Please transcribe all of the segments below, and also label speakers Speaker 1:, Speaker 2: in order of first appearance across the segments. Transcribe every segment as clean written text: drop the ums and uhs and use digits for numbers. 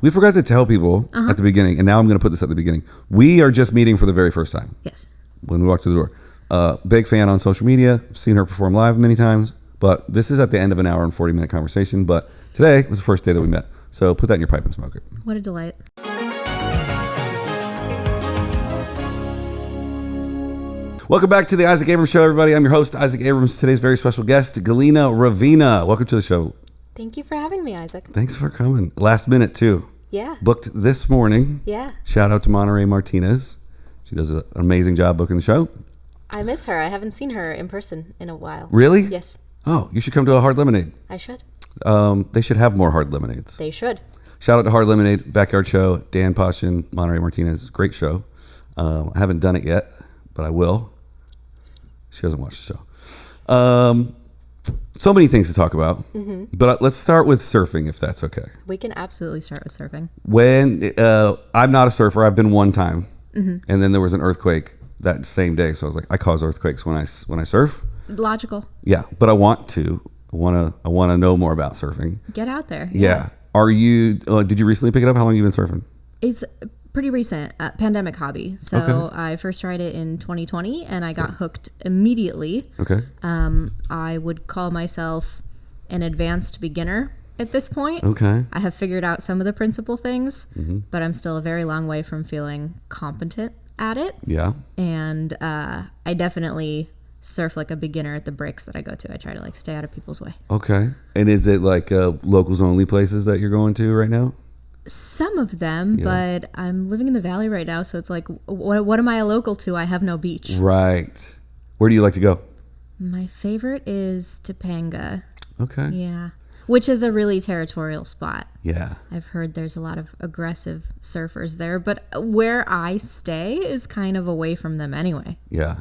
Speaker 1: We forgot to tell people at the beginning, and now I'm going to put this at the beginning. We are just meeting for the very first time.
Speaker 2: Yes.
Speaker 1: When we walk through the door. Big fan on social media. Seen her perform live many times. But this is at the end of an hour and 40-minute conversation. But today was the first day that we met. So put that in your pipe and smoke it.
Speaker 2: What a delight.
Speaker 1: Welcome back to the Isaac Abrams Show, everybody. I'm your host, Isaac Abrams. Today's very special guest, Galina Rivina. Welcome to the show.
Speaker 3: Thank you for having me, Isaac.
Speaker 1: Thanks for coming. Last minute, too.
Speaker 3: Yeah.
Speaker 1: Booked this morning.
Speaker 3: Yeah.
Speaker 1: Shout out to Monterey Martinez. She does an amazing job booking the show.
Speaker 3: I miss her. I haven't seen her in person in a while.
Speaker 1: Really?
Speaker 3: Yes.
Speaker 1: Oh, you should come to a Hard Lemonade.
Speaker 3: I should.
Speaker 1: They should have more Hard Lemonades.
Speaker 3: They should.
Speaker 1: Shout out to Hard Lemonade, Backyard Show, Dan Poshin, Monterey Martinez. Great show. I haven't done it yet, but I will. She doesn't watch the show. So many things to talk about, but let's start with surfing, if that's okay.
Speaker 3: We can
Speaker 2: Absolutely start with surfing.
Speaker 1: When I'm not a surfer, I've been one time, and then there was an earthquake that same day. So I was like, I cause earthquakes when I surf.
Speaker 2: Logical.
Speaker 1: Yeah, but I want to. I want to know more about surfing.
Speaker 2: Get out there.
Speaker 1: Yeah. Are you? Did you recently pick it up? How long have you been surfing?
Speaker 2: It's pretty recent. Pandemic hobby. So I first tried it in 2020 and I got hooked immediately.
Speaker 1: Okay.
Speaker 2: I would call myself an advanced beginner at this point.
Speaker 1: Okay.
Speaker 2: I have figured out some of the principal things, but I'm still a very long way from feeling competent at it.
Speaker 1: Yeah.
Speaker 2: And I definitely surf like a beginner at the breaks that I go to. I try to like stay out of people's way.
Speaker 1: Okay. And is it like locals only places that you're going to right now?
Speaker 2: Some of them, but I'm living in the valley right now, so it's like, what am I a local to? I have no beach.
Speaker 1: Right. Where do you like to go?
Speaker 2: My favorite is Topanga.
Speaker 1: Okay.
Speaker 2: Yeah. Which is a really territorial spot.
Speaker 1: Yeah.
Speaker 2: I've heard there's a lot of aggressive surfers there, but where I stay is kind of away from them anyway.
Speaker 1: Yeah.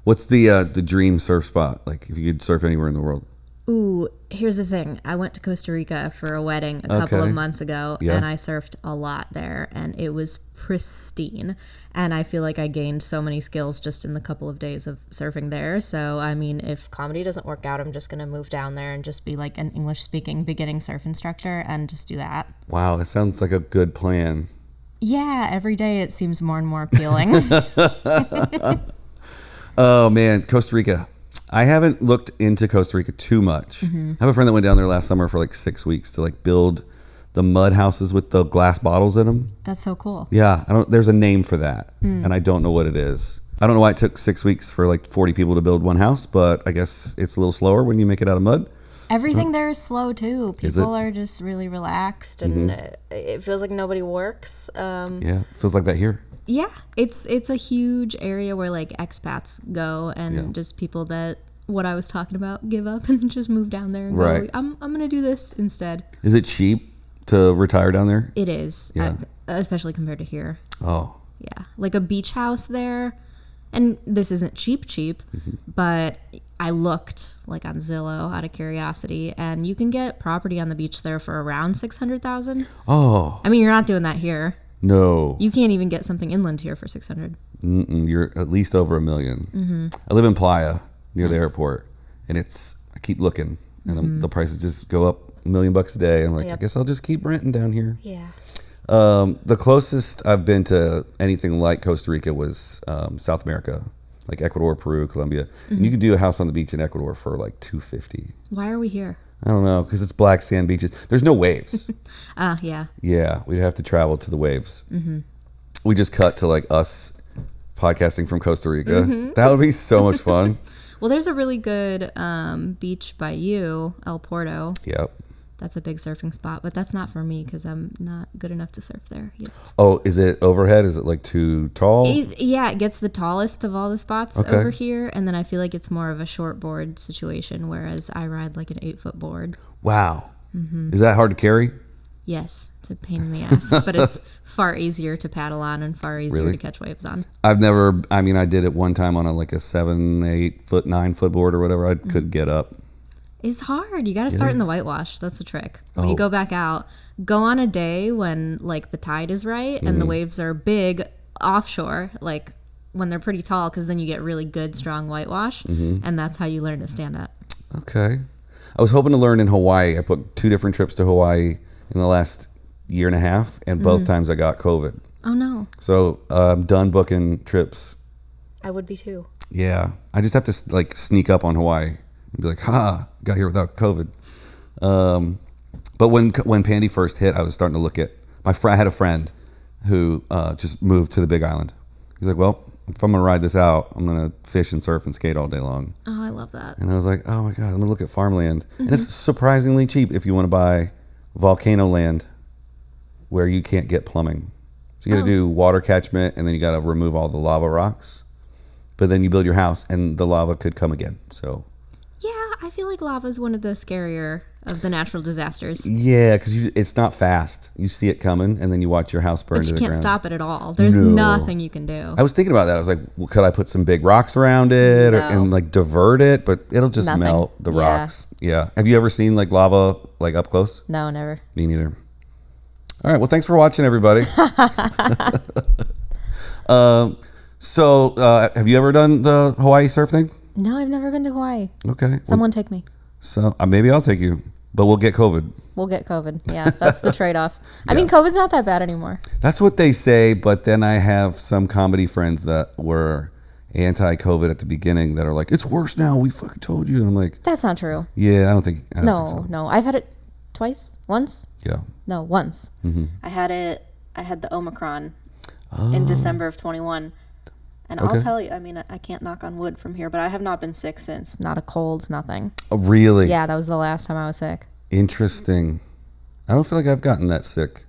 Speaker 1: What's the dream surf spot? Like if you could surf anywhere in the world?
Speaker 2: Ooh, here's the thing. I went to Costa Rica for a wedding a couple of months ago, and I surfed a lot there, and it was pristine. And I feel like I gained so many skills just in the couple of days of surfing there. So, I mean, if comedy doesn't work out, I'm just going to move down there and just be like an English-speaking beginning surf instructor and just do that.
Speaker 1: Wow, that sounds like a good plan.
Speaker 2: Yeah, every day it seems more and more appealing.
Speaker 1: Oh, man, Costa Rica. I haven't looked into Costa Rica too much. I have a friend that went down there last summer for like 6 weeks to like build the mud houses with the glass bottles in them.
Speaker 2: That's so cool.
Speaker 1: Yeah, there's a name for that, and I don't know what it is. I don't know why it took 6 weeks for like 40 people to build one house, but I guess it's a little slower when you make it out of mud.
Speaker 2: Everything there is slow too. People are just really relaxed, and it feels like nobody works.
Speaker 1: Yeah, feels like that here.
Speaker 2: Yeah, it's a huge area where like expats go, and just people that what I was talking about give up and just move down there and go, I'm gonna do this instead.
Speaker 1: Is it cheap to retire down there?
Speaker 2: It is, especially compared to here.
Speaker 1: Oh,
Speaker 2: yeah, like a beach house there, and this isn't cheap, but I looked like on Zillow out of curiosity, and you can get property on the beach there for around $600,000.
Speaker 1: Oh,
Speaker 2: I mean, you're not doing that here.
Speaker 1: No.
Speaker 2: You can't even get something inland here for $600,000.
Speaker 1: You're at least over $1 million. I live in Playa near the airport, and I keep looking, and the prices just go up $1 million a day. I'm like, I guess I'll just keep renting down here.
Speaker 3: Yeah.
Speaker 1: The closest I've been to anything like Costa Rica was South America, like Ecuador, Peru, Colombia. And you could do a house on the beach in Ecuador for like $250,000.
Speaker 2: Why are we here?
Speaker 1: I don't know, because it's black sand beaches. There's no waves.
Speaker 2: Yeah.
Speaker 1: Yeah, we'd have to travel to the waves. We just cut to like us podcasting from Costa Rica. That would be so much fun.
Speaker 2: Well, there's a really good beach by you, El Porto.
Speaker 1: Yep.
Speaker 2: That's a big surfing spot, but that's not for me because I'm not good enough to surf there yet.
Speaker 1: Oh, is it overhead? Is it like too tall?
Speaker 2: It gets the tallest of all the spots over here, and then I feel like it's more of a short board situation, whereas I ride like an 8-foot board.
Speaker 1: Wow. Is that hard to carry?
Speaker 2: Yes, it's a pain in the ass, but it's far easier to paddle on and far easier to catch waves on.
Speaker 1: I did it one time on a 7, 8 foot, 9 foot board or whatever. I couldn't get up.
Speaker 2: It's hard. You got to start in the whitewash. That's the trick. When you go back out, go on a day when like the tide is right and the waves are big offshore, like when they're pretty tall, because then you get really good, strong whitewash, and that's how you learn to stand up.
Speaker 1: Okay. I was hoping to learn in Hawaii. I put 2 different trips to Hawaii in the last year and a half, and both times I got COVID.
Speaker 2: Oh no.
Speaker 1: So I'm done booking trips.
Speaker 3: I would be too.
Speaker 1: Yeah, I just have to like sneak up on Hawaii and be like, got here without COVID. But when Pandy first hit, I was starting to look at I had a friend who just moved to the Big Island. He's like, well, if I'm gonna ride this out, I'm gonna fish and surf and skate all day long.
Speaker 2: Oh, I love that.
Speaker 1: And I was like, oh my god, I'm gonna look at farmland, and it's surprisingly cheap if you want to buy volcano land where you can't get plumbing. So you got to do water catchment, and then you got to remove all the lava rocks. But then you build your house, and the lava could come again. So
Speaker 2: yeah, I feel like lava is one of the scarier of the natural disasters.
Speaker 1: yeah, because it's not fast. You see it coming, and then you watch your house burn
Speaker 2: But
Speaker 1: to
Speaker 2: you
Speaker 1: the
Speaker 2: can't
Speaker 1: ground.
Speaker 2: stop it at all. There's nothing you can do.
Speaker 1: I was thinking about that. I was like, well, could I put some big rocks around it and like divert it? But it'll just
Speaker 2: Nothing.
Speaker 1: melt the rocks. Yeah. Have you ever seen like lava like up close?
Speaker 2: No, never.
Speaker 1: Me neither. All right. Well, thanks for watching, everybody. So have you ever done the Hawaii surf thing?
Speaker 2: No, I've never been to Hawaii.
Speaker 1: Okay.
Speaker 2: Someone take me.
Speaker 1: So maybe I'll take you, but we'll get COVID.
Speaker 2: We'll get COVID. Yeah, that's the trade-off. I mean, COVID's not that bad anymore.
Speaker 1: That's what they say, but then I have some comedy friends that were anti-COVID at the beginning that are like, it's worse now. We fucking told you. And I'm like,
Speaker 2: That's not true.
Speaker 1: yeah, I don't think so.
Speaker 2: No. I've had it once.
Speaker 1: Yeah.
Speaker 2: No, once.
Speaker 1: Mm-hmm.
Speaker 3: I had the Omicron in December of 21. And I'll tell you, I mean, I can't knock on wood from here, but I have not been sick since.
Speaker 2: Not a cold, nothing.
Speaker 1: Oh, really?
Speaker 2: Yeah, that was the last time I was sick.
Speaker 1: Interesting. I don't feel like I've gotten that sick.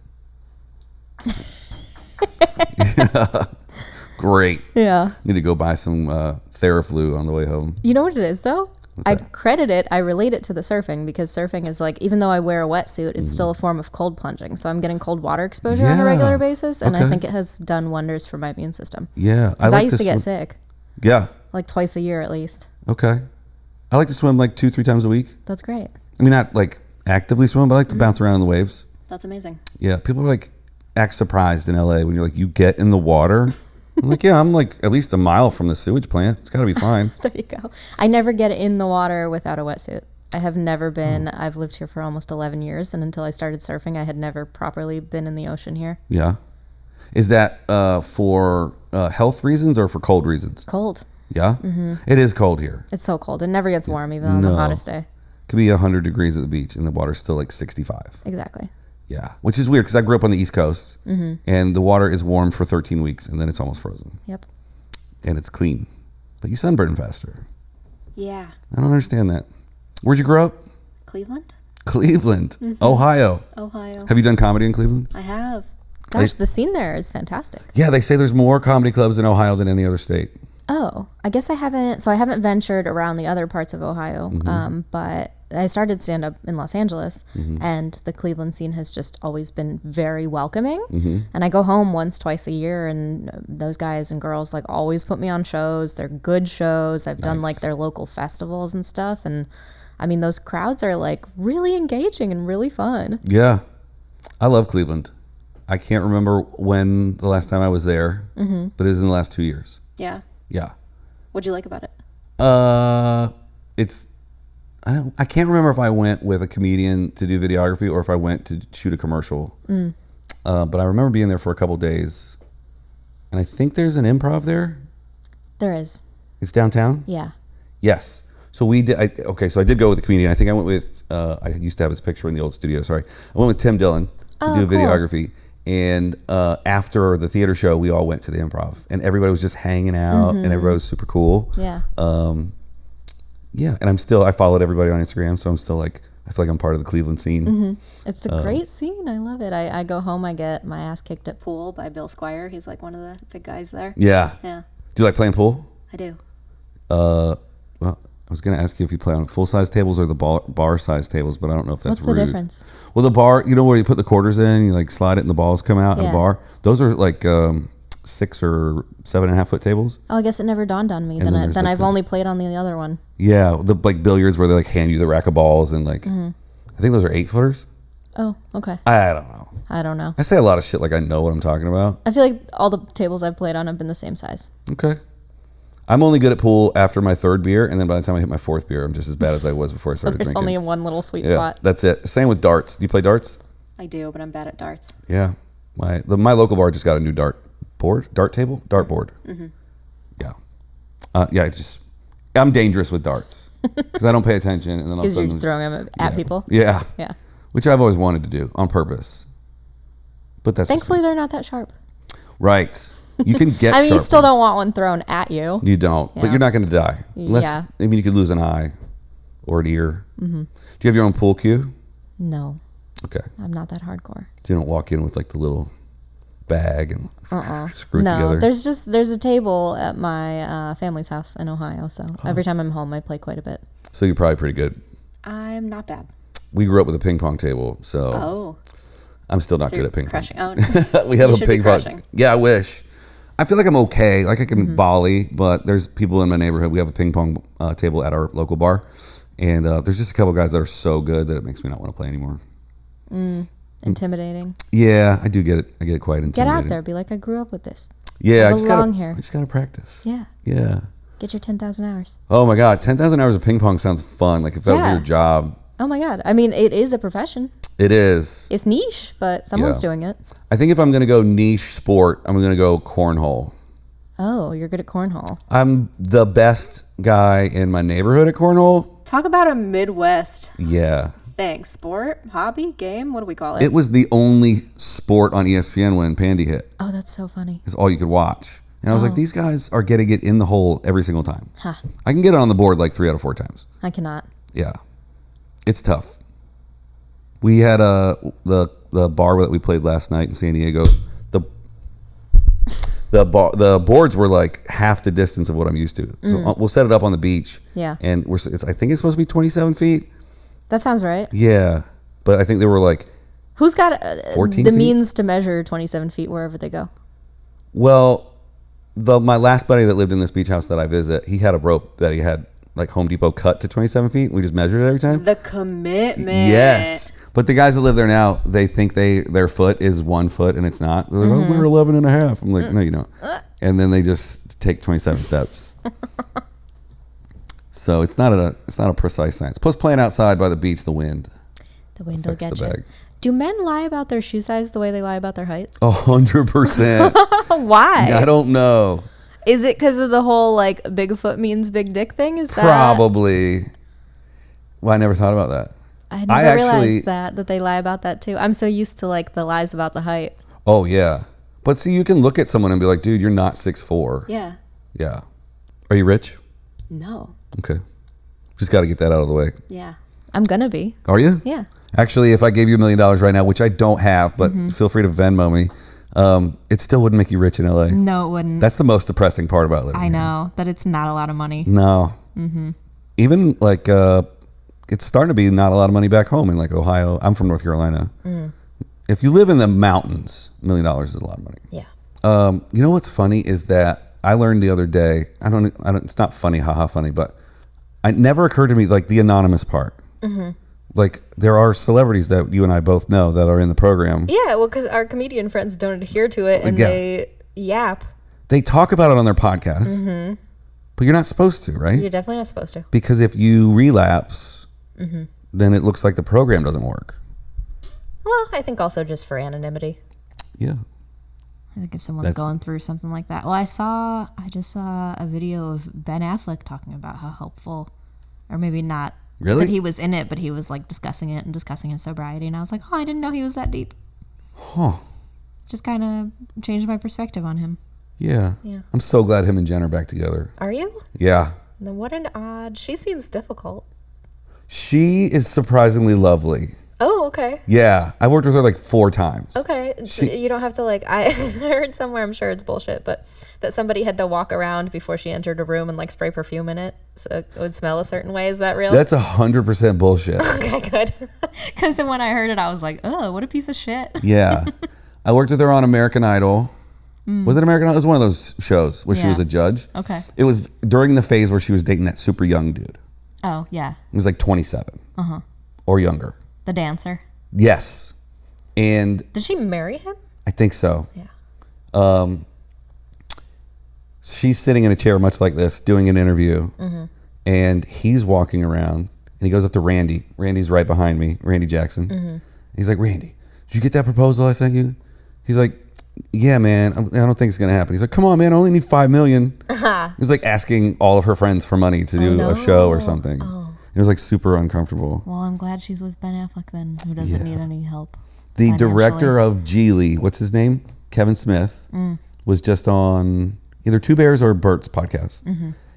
Speaker 1: Yeah. Great.
Speaker 2: Yeah.
Speaker 1: Need to go buy some Theraflu on the way home.
Speaker 2: You know what it is, though?
Speaker 1: What's that?
Speaker 2: I relate it to the surfing because surfing is like, even though I wear a wetsuit, it's still a form of cold plunging. So I'm getting cold water exposure on a regular basis. And I think it has done wonders for my immune system.
Speaker 1: Yeah.
Speaker 2: Because I used to get sick.
Speaker 1: Yeah.
Speaker 2: Like twice a year at least.
Speaker 1: Okay. I like to swim like 2-3 times a week.
Speaker 2: That's great.
Speaker 1: I mean, not like actively swim, but I like to bounce around in the waves.
Speaker 3: That's amazing.
Speaker 1: Yeah. People are like act surprised in LA when you're like, you get in the water. I'm like, yeah, I'm like at least a mile from the sewage plant. It's got to be fine.
Speaker 2: There you go. I never get in the water without a wetsuit. I have never been. I've lived here for almost 11 years, and until I started surfing, I had never properly been in the ocean here.
Speaker 1: Yeah. Is that for health reasons or for cold reasons?
Speaker 2: Cold.
Speaker 1: Yeah? Mm-hmm. It is cold here.
Speaker 2: It's so cold. It never gets warm, even on the hottest day.
Speaker 1: It could be 100 degrees at the beach, and the water's still like 65.
Speaker 2: Exactly.
Speaker 1: Yeah, which is weird because I grew up on the East Coast, and the water is warm for 13 weeks, and then it's almost frozen.
Speaker 2: Yep.
Speaker 1: And it's clean. But you sunburn faster.
Speaker 3: Yeah.
Speaker 1: I don't understand that. Where'd you grow up?
Speaker 3: Cleveland?
Speaker 1: Cleveland. Ohio.
Speaker 3: Ohio.
Speaker 1: Have you done comedy in Cleveland?
Speaker 3: I have.
Speaker 2: Gosh, the scene there is fantastic.
Speaker 1: Yeah, they say there's more comedy clubs in Ohio than any other state.
Speaker 2: Oh, I guess I haven't ventured around the other parts of Ohio, but I started stand-up in Los Angeles, and the Cleveland scene has just always been very welcoming. And I go home twice a year, and those guys and girls like always put me on shows. They're good shows. I've done like their local festivals and stuff, and I mean those crowds are like really engaging and really fun.
Speaker 1: Yeah, I love Cleveland. I can't remember when the last time I was there, but it was in the last 2 years.
Speaker 3: Yeah.
Speaker 1: Yeah.
Speaker 3: What'd you like about it?
Speaker 1: I can't remember if I went with a comedian to do videography or if I went to shoot a commercial. But I remember being there for a couple days, and I think there's an Improv there.
Speaker 2: There is.
Speaker 1: It's downtown.
Speaker 2: Yeah.
Speaker 1: Yes. So we did. So I did go with a comedian. I think I went with. I used to have his picture in the old studio. Sorry, I went with Tim Dillon to do
Speaker 2: cool.
Speaker 1: videography. And after the theater show, we all went to the Improv, and everybody was just hanging out, and everybody was super cool.
Speaker 2: Yeah.
Speaker 1: Yeah, and I followed everybody on Instagram, so I'm still like, I feel like I'm part of the Cleveland scene.
Speaker 2: It's a great scene. I love it. I go home, I get my ass kicked at pool by Bill Squire. He's like one of the big guys there.
Speaker 1: Yeah.
Speaker 3: Yeah.
Speaker 1: Do you like playing pool?
Speaker 3: I do.
Speaker 1: Well, I was going to ask you if you play on full-size tables or the bar-size tables, but I don't know if that's
Speaker 2: What's the
Speaker 1: rude.
Speaker 2: difference?
Speaker 1: Well, the bar, you know where you put the quarters in, you like slide it and the balls come out in a bar? Those are like 6 or 7.5 foot tables.
Speaker 2: Oh, I guess it never dawned on me.
Speaker 1: And
Speaker 2: Then
Speaker 1: like
Speaker 2: I've only played on the other one.
Speaker 1: Yeah, the like billiards where they like hand you the rack of balls and like, I think those are 8-footers.
Speaker 2: Oh, okay.
Speaker 1: I don't know.
Speaker 2: I don't know.
Speaker 1: I say a lot of shit like I know what I'm talking about.
Speaker 2: I feel like all the tables I've played on have been the same size.
Speaker 1: Okay. I'm only good at pool after my 3rd beer, and then by the time I hit my 4th beer, I'm just as bad as I was before I
Speaker 2: So
Speaker 1: started
Speaker 2: there's
Speaker 1: drinking.
Speaker 2: only one little sweet
Speaker 1: Yeah,
Speaker 2: spot.
Speaker 1: that's it. Same with darts. Do you play darts?
Speaker 3: I do, but I'm bad at darts.
Speaker 1: Yeah. My local bar just got a new dart board. Mm-hmm. Yeah. I'm dangerous with darts because I don't pay attention. And then
Speaker 2: because you're just throwing them at people?
Speaker 1: Yeah.
Speaker 2: Yeah.
Speaker 1: Which I've always wanted to do on purpose. But that's
Speaker 2: thankfully they're not that sharp.
Speaker 1: Right. You can get
Speaker 2: I mean, you still
Speaker 1: ones.
Speaker 2: don't want one thrown at you.
Speaker 1: You don't, but you're not going to die. Unless, I mean, you could lose an eye or an ear. Mm-hmm. Do you have your own pool cue?
Speaker 2: No.
Speaker 1: Okay.
Speaker 2: I'm not that hardcore.
Speaker 1: So you don't walk in with like the little bag and screw it
Speaker 2: together?
Speaker 1: No,
Speaker 2: there's a table at my family's house in Ohio, so every time I'm home I play quite a bit.
Speaker 1: So you're probably pretty good.
Speaker 3: I'm not bad.
Speaker 1: We grew up with a ping pong table, so I'm still not good at ping pong.
Speaker 3: Oh,
Speaker 1: we have a ping pong. Yeah, I wish. I feel like I'm okay. Like I can volley, but there's people in my neighborhood. We have a ping pong table at our local bar, and there's just a couple guys that are so good that it makes me not want to play anymore.
Speaker 2: Intimidating.
Speaker 1: Yeah, I do get it. I get quite intimidated.
Speaker 2: Get out there. Be like, I grew up with this.
Speaker 1: Yeah, I just gotta practice.
Speaker 2: Yeah.
Speaker 1: Yeah.
Speaker 2: Get your 10,000 hours.
Speaker 1: Oh my God, 10,000 hours of ping pong sounds fun. Like if that was your job.
Speaker 2: Oh my God. I mean, it is a profession.
Speaker 1: It is.
Speaker 2: It's niche, but someone's doing it.
Speaker 1: I think if I'm gonna go niche sport, I'm gonna go cornhole.
Speaker 2: Oh, you're good at cornhole.
Speaker 1: I'm the best guy in my neighborhood at cornhole.
Speaker 3: Talk about a Midwest.
Speaker 1: Yeah.
Speaker 3: Thing. Sport, hobby, game, what do we call it?
Speaker 1: It was the only sport on ESPN when Pandy hit.
Speaker 2: Oh, that's so funny.
Speaker 1: It's all you could watch. And I was like, these guys are getting it in the hole every single time.
Speaker 2: Huh.
Speaker 1: I can get it on the board like 3 out of 4 times.
Speaker 2: I cannot.
Speaker 1: Yeah. It's tough. We had the bar that we played last night in San Diego. The boards were like half the distance of what I'm used to. So we'll set it up on the beach.
Speaker 2: Yeah.
Speaker 1: And I think it's supposed to be 27 feet.
Speaker 2: That sounds right.
Speaker 1: Yeah. But I think they were like
Speaker 2: who's got
Speaker 1: 14
Speaker 2: the
Speaker 1: feet?
Speaker 2: means to measure 27 feet wherever they go?
Speaker 1: Well, my last buddy that lived in this beach house that I visit, he had a rope that he had like Home Depot cut to 27 feet. We just measured it every time.
Speaker 3: The commitment.
Speaker 1: Yes. But the guys that live there now, they think their foot is 1 foot and it's not. They're like, we're 11 and a half. I'm like, no, you don't. And then they just take 27 steps. So it's not a precise science. Plus playing outside by the beach, the wind
Speaker 2: will get you. Do men lie about their shoe size the way they lie about their height?
Speaker 1: 100%.
Speaker 2: Why?
Speaker 1: I don't know.
Speaker 2: Is it because of the whole like Bigfoot means big dick thing? Is that
Speaker 1: probably? Well, I never thought about that.
Speaker 2: I never realized that they lie about that too. I'm so used to like the lies about the height.
Speaker 1: Oh yeah, but see, you can look at someone and be like, dude, you're not 6'4".
Speaker 3: Yeah.
Speaker 1: Yeah. Are you rich?
Speaker 3: No.
Speaker 1: Okay. Just got to get that out of the way.
Speaker 3: Yeah.
Speaker 2: I'm gonna be.
Speaker 1: Are you?
Speaker 2: Yeah.
Speaker 1: Actually, if I gave you $1 million right now, which I don't have, but feel free to Venmo me, it still wouldn't make you rich in LA.
Speaker 2: No, it wouldn't.
Speaker 1: That's the most depressing part about living
Speaker 2: I know that it's not a lot of money.
Speaker 1: No. Even like it's starting to be not a lot of money back home in like Ohio. I'm from North Carolina. If you live in the mountains, $1 million is a lot of money.
Speaker 2: Yeah.
Speaker 1: You know what's funny is that I learned the other day. I don't. It's not funny, haha, funny, but it never occurred to me like the anonymous part. Like there are celebrities that you and I both know that are in the program.
Speaker 2: Yeah, well, because our comedian friends don't adhere to it and they yap.
Speaker 1: They talk about it on their podcast, but you're not supposed to, right?
Speaker 2: You're definitely not supposed to.
Speaker 1: Because if you relapse, then it looks like the program doesn't work.
Speaker 2: Well, I think also just for anonymity.
Speaker 1: Yeah.
Speaker 2: I think if someone's going through something like that. Well, I just saw a video of Ben Affleck talking about how helpful, or maybe not.
Speaker 1: Really?
Speaker 2: That he was in it, but he was like discussing it and discussing his sobriety. And I was like, oh, I didn't know he was that deep.
Speaker 1: Huh.
Speaker 2: Just kind of changed my perspective on him.
Speaker 1: Yeah. I'm so glad him and Jen are back together.
Speaker 2: Are you?
Speaker 1: Yeah.
Speaker 2: Then what an odd. She seems difficult.
Speaker 1: She is surprisingly lovely.
Speaker 2: Oh, okay.
Speaker 1: Yeah. I worked with her like 4 times.
Speaker 2: Okay. So you don't have to like, I heard somewhere, I'm sure it's bullshit, but that somebody had to walk around before she entered a room and like spray perfume in it so it would smell a certain way. Is that real?
Speaker 1: That's 100% bullshit.
Speaker 2: Okay, good. Because when I heard it, I was like, oh, what a piece of shit.
Speaker 1: Yeah. I worked with her on American Idol. Was it American Idol? It was one of those shows where she was a judge.
Speaker 2: Okay.
Speaker 1: It was during the phase where she was dating that super young dude.
Speaker 2: Oh, yeah.
Speaker 1: He was like 27 or younger.
Speaker 2: The dancer.
Speaker 1: Yes. And
Speaker 2: did she marry him?
Speaker 1: I think so.
Speaker 2: Yeah.
Speaker 1: She's sitting in a chair much like this doing an interview, and he's walking around, and he goes up to Randy. Randy's right behind me, Randy Jackson. He's like, Randy, did you get that proposal I sent you? He's like, yeah, man, I don't think it's going to happen. He's like, come on, man, I only need $5 million. He's like asking all of her friends for money to do a show or something. It was like super uncomfortable.
Speaker 2: Well, I'm glad she's with Ben Affleck then, who doesn't need any help.
Speaker 1: The director of Geely, what's his name? Kevin Smith, was just on either Two Bears or Bert's podcast.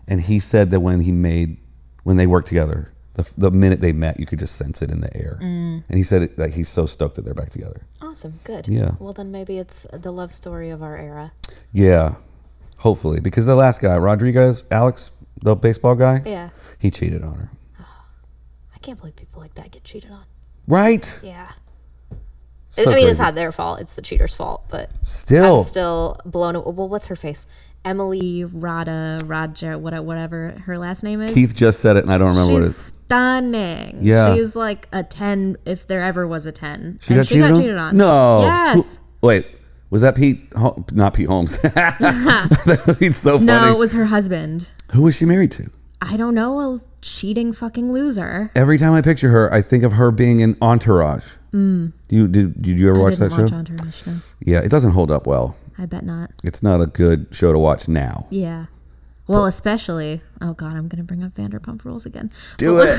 Speaker 1: And he said that when they worked together, the minute they met, you could just sense it in the air. And he said like he's so stoked that they're back together.
Speaker 3: Awesome, good.
Speaker 1: Yeah.
Speaker 3: Well, then maybe it's the love story of our era.
Speaker 1: Yeah, hopefully. Because the last guy, Rodriguez, Alex, the baseball guy, he cheated on her.
Speaker 3: I can't believe people like that get cheated on.
Speaker 1: Right?
Speaker 3: Yeah.
Speaker 1: So
Speaker 3: I mean,
Speaker 1: crazy.
Speaker 3: it's not their fault. It's the cheater's fault. But I'm still blown away. Well, what's her face? Emily Raja, whatever her last name is.
Speaker 1: Keith just said it, and I don't remember what it is.
Speaker 2: Stunning.
Speaker 1: Yeah.
Speaker 2: She's like a 10, if there ever was a 10.
Speaker 1: She got cheated on? No.
Speaker 2: Yes.
Speaker 1: Wait, was that Pete? Not Pete Holmes. That would be so funny.
Speaker 2: No, it was her husband.
Speaker 1: Who was she married to?
Speaker 2: I don't know, a cheating fucking loser.
Speaker 1: Every time I picture her, I think of her being in Entourage. Did you ever watch that show?
Speaker 2: Entourage, no.
Speaker 1: Yeah, it doesn't hold up well.
Speaker 2: I bet not.
Speaker 1: It's not a good show to watch now.
Speaker 2: Yeah. Well, especially, oh God, I'm going to bring up Vanderpump Rules again.
Speaker 1: Do it.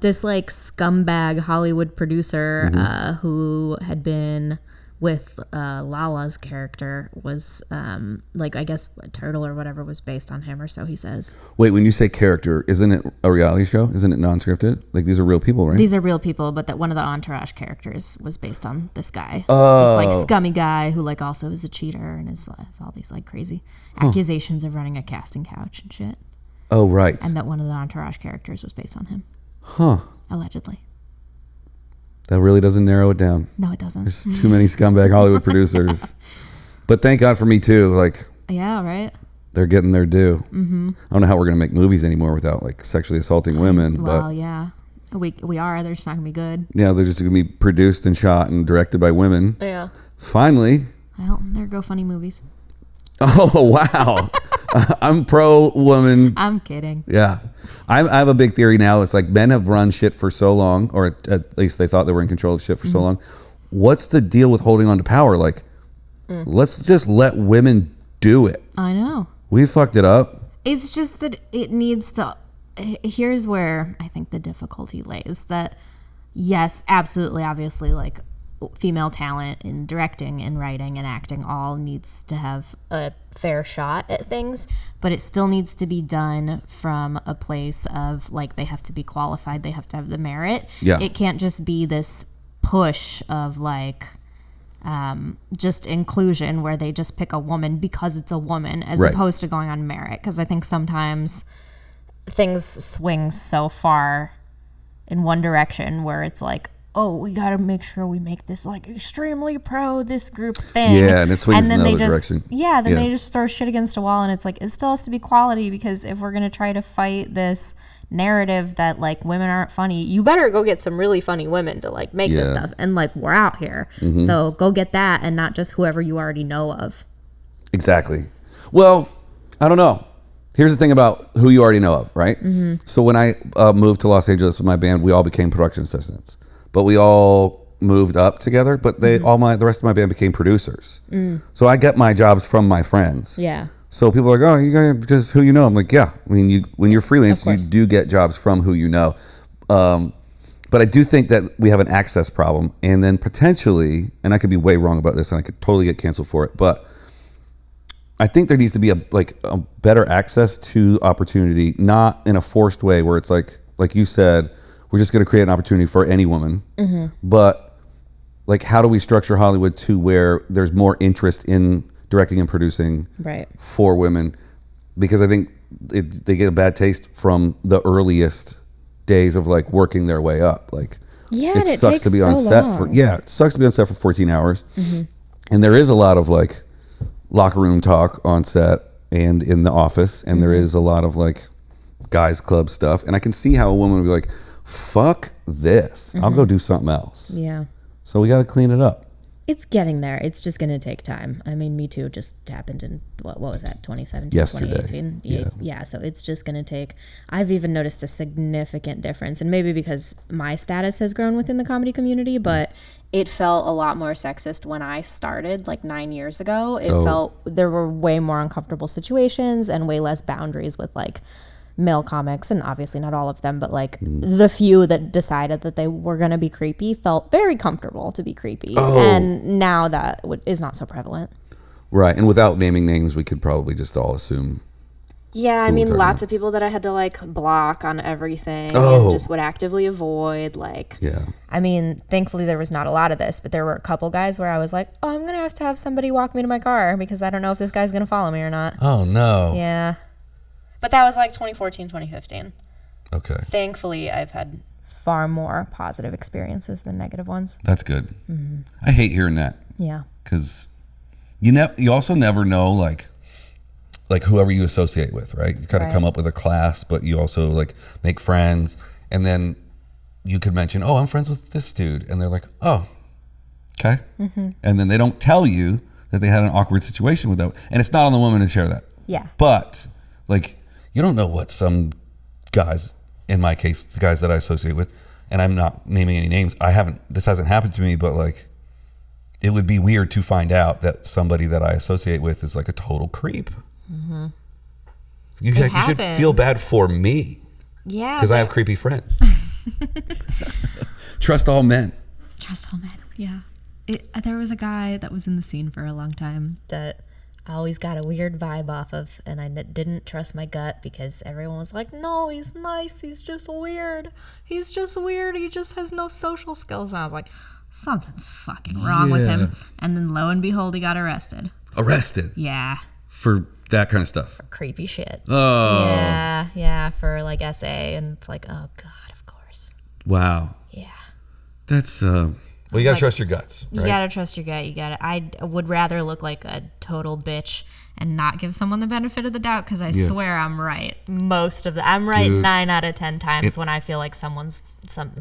Speaker 2: This like scumbag Hollywood producer who had been with Lala's character was like, I guess a turtle or whatever was based on him, or so he says.
Speaker 1: Wait, when you say character, isn't it a reality show? Isn't it non-scripted? Like these are real people, right?
Speaker 2: These are real people, but that one of the Entourage characters was based on this guy.
Speaker 1: Oh.
Speaker 2: This like scummy guy who like also is a cheater and has all these like crazy accusations of running a casting couch and shit.
Speaker 1: Oh, right.
Speaker 2: And that one of the Entourage characters was based on him.
Speaker 1: Huh.
Speaker 2: Allegedly.
Speaker 1: That really doesn't narrow it down.
Speaker 2: No, it doesn't.
Speaker 1: There's too many scumbag Hollywood producers. But thank God for Me Too. Like,
Speaker 2: yeah, right.
Speaker 1: They're getting their due. I don't know how we're gonna make movies anymore without like sexually assaulting women.
Speaker 2: Well, yeah, we are. They're just not gonna be good.
Speaker 1: Yeah, they're just gonna be produced and shot and directed by women.
Speaker 3: Yeah.
Speaker 1: Finally.
Speaker 2: Well, they're go funny movies.
Speaker 1: Oh wow. I'm pro woman.
Speaker 2: I'm kidding.
Speaker 1: Yeah. I have a big theory now. It's like men have run shit for so long, or at least they thought they were in control of shit for so long. What's the deal with holding on to power? Like, let's just let women do it.
Speaker 2: I know.
Speaker 1: We fucked it up.
Speaker 2: It's just that it needs to. Here's where I think the difficulty lays. That yes, absolutely, obviously, like female talent in directing and writing and acting all needs to have a fair shot at things, but it still needs to be done from a place of like they have to be qualified, they have to have the merit.
Speaker 1: Yeah.
Speaker 2: It can't just be this push of like just inclusion where they just pick a woman because it's a woman as opposed to going on merit, because I think sometimes things swing so far in one direction where it's like, oh, we got to make sure we make this like extremely pro this group thing.
Speaker 1: Yeah, and it swings in another direction.
Speaker 2: Yeah, then they just throw shit against a wall, and it's like, it still has to be quality, because if we're going to try to fight this narrative that like women aren't funny, you better go get some really funny women to like make this stuff. And like, we're out here. So go get that, and not just whoever you already know of.
Speaker 1: Exactly. Well, I don't know. Here's the thing about who you already know of, right? So when I moved to Los Angeles with my band, we all became production assistants. But we all moved up together, but the rest of my band became producers. So I get my jobs from my friends.
Speaker 2: Yeah.
Speaker 1: So people are like, oh, you got because who you know. I'm like, yeah. I mean, when you're freelance, you do get jobs from who you know. But I do think that we have an access problem, and then potentially, and I could be way wrong about this, and I could totally get canceled for it, but I think there needs to be a better access to opportunity, not in a forced way where it's like you said, we're just going to create an opportunity for any woman. But like, how do we structure Hollywood to where there's more interest in directing and producing for women? Because I think they get a bad taste from the earliest days of like working their way up. Like, it sucks to be on set it sucks to be on set for 14 hours. And there is a lot of like locker room talk on set and in the office, and there is a lot of like guys club stuff. And I can see how a woman would be like, fuck this. I'll go do something else.
Speaker 2: Yeah.
Speaker 1: So we got to clean it up.
Speaker 2: It's getting there. It's just going to take time. I mean, Me Too just happened in, what was that, 2017,
Speaker 1: Yesterday.
Speaker 2: 2018? Yeah, so it's just going to take, I've even noticed a significant difference, and maybe because my status has grown within the comedy community, but it felt a lot more sexist when I started, like 9 years ago. It felt, there were way more uncomfortable situations and way less boundaries with like male comics, and obviously not all of them, but like the few that decided that they were going to be creepy felt very comfortable to be creepy. And now that is not so prevalent.
Speaker 1: Right. And without naming names, we could probably just all assume.
Speaker 2: Yeah, I mean, lots of people that I had to like block on everything and just would actively avoid. Like, I mean, thankfully there was not a lot of this, but there were a couple guys where I was like, oh, I'm going to have somebody walk me to my car because I don't know if this guy's going to follow me or not.
Speaker 1: Oh, no.
Speaker 2: Yeah. But that was like 2014, 2015.
Speaker 1: Okay.
Speaker 2: Thankfully, I've had far more positive experiences than negative ones.
Speaker 1: That's good. I hate hearing that.
Speaker 2: Yeah.
Speaker 1: Because you also never know, like whoever you associate with, right? You kind of come up with a class, but you also like make friends. And then you could mention, oh, I'm friends with this dude. And they're like, oh, okay. And then they don't tell you that they had an awkward situation with them. And it's not on the woman to share that.
Speaker 2: Yeah.
Speaker 1: But like, you don't know what some guys, in my case, the guys that I associate with, and I'm not naming any names, this hasn't happened to me, but like, it would be weird to find out that somebody that I associate with is like a total creep. You should feel bad for me.
Speaker 2: Yeah.
Speaker 1: Because I have creepy friends. Trust all men.
Speaker 2: Trust all men, yeah. There was a guy that was in the scene for a long time that I always got a weird vibe off of, and I didn't trust my gut because everyone was like, no, he's nice, he's just weird. He just has no social skills. And I was like, something's fucking wrong with him. And then lo and behold, he got arrested.
Speaker 1: Arrested?
Speaker 2: Yeah.
Speaker 1: For that kind of stuff? For
Speaker 2: creepy shit.
Speaker 1: Oh.
Speaker 2: Yeah, for like SA, and it's like, oh God, of course.
Speaker 1: Wow.
Speaker 2: Yeah.
Speaker 1: That's, well, you gotta trust your guts, right?
Speaker 2: You gotta trust your gut. I would rather look like a total bitch and not give someone the benefit of the doubt, because I swear I'm right. I'm right 9 out of 10 times when I feel like something's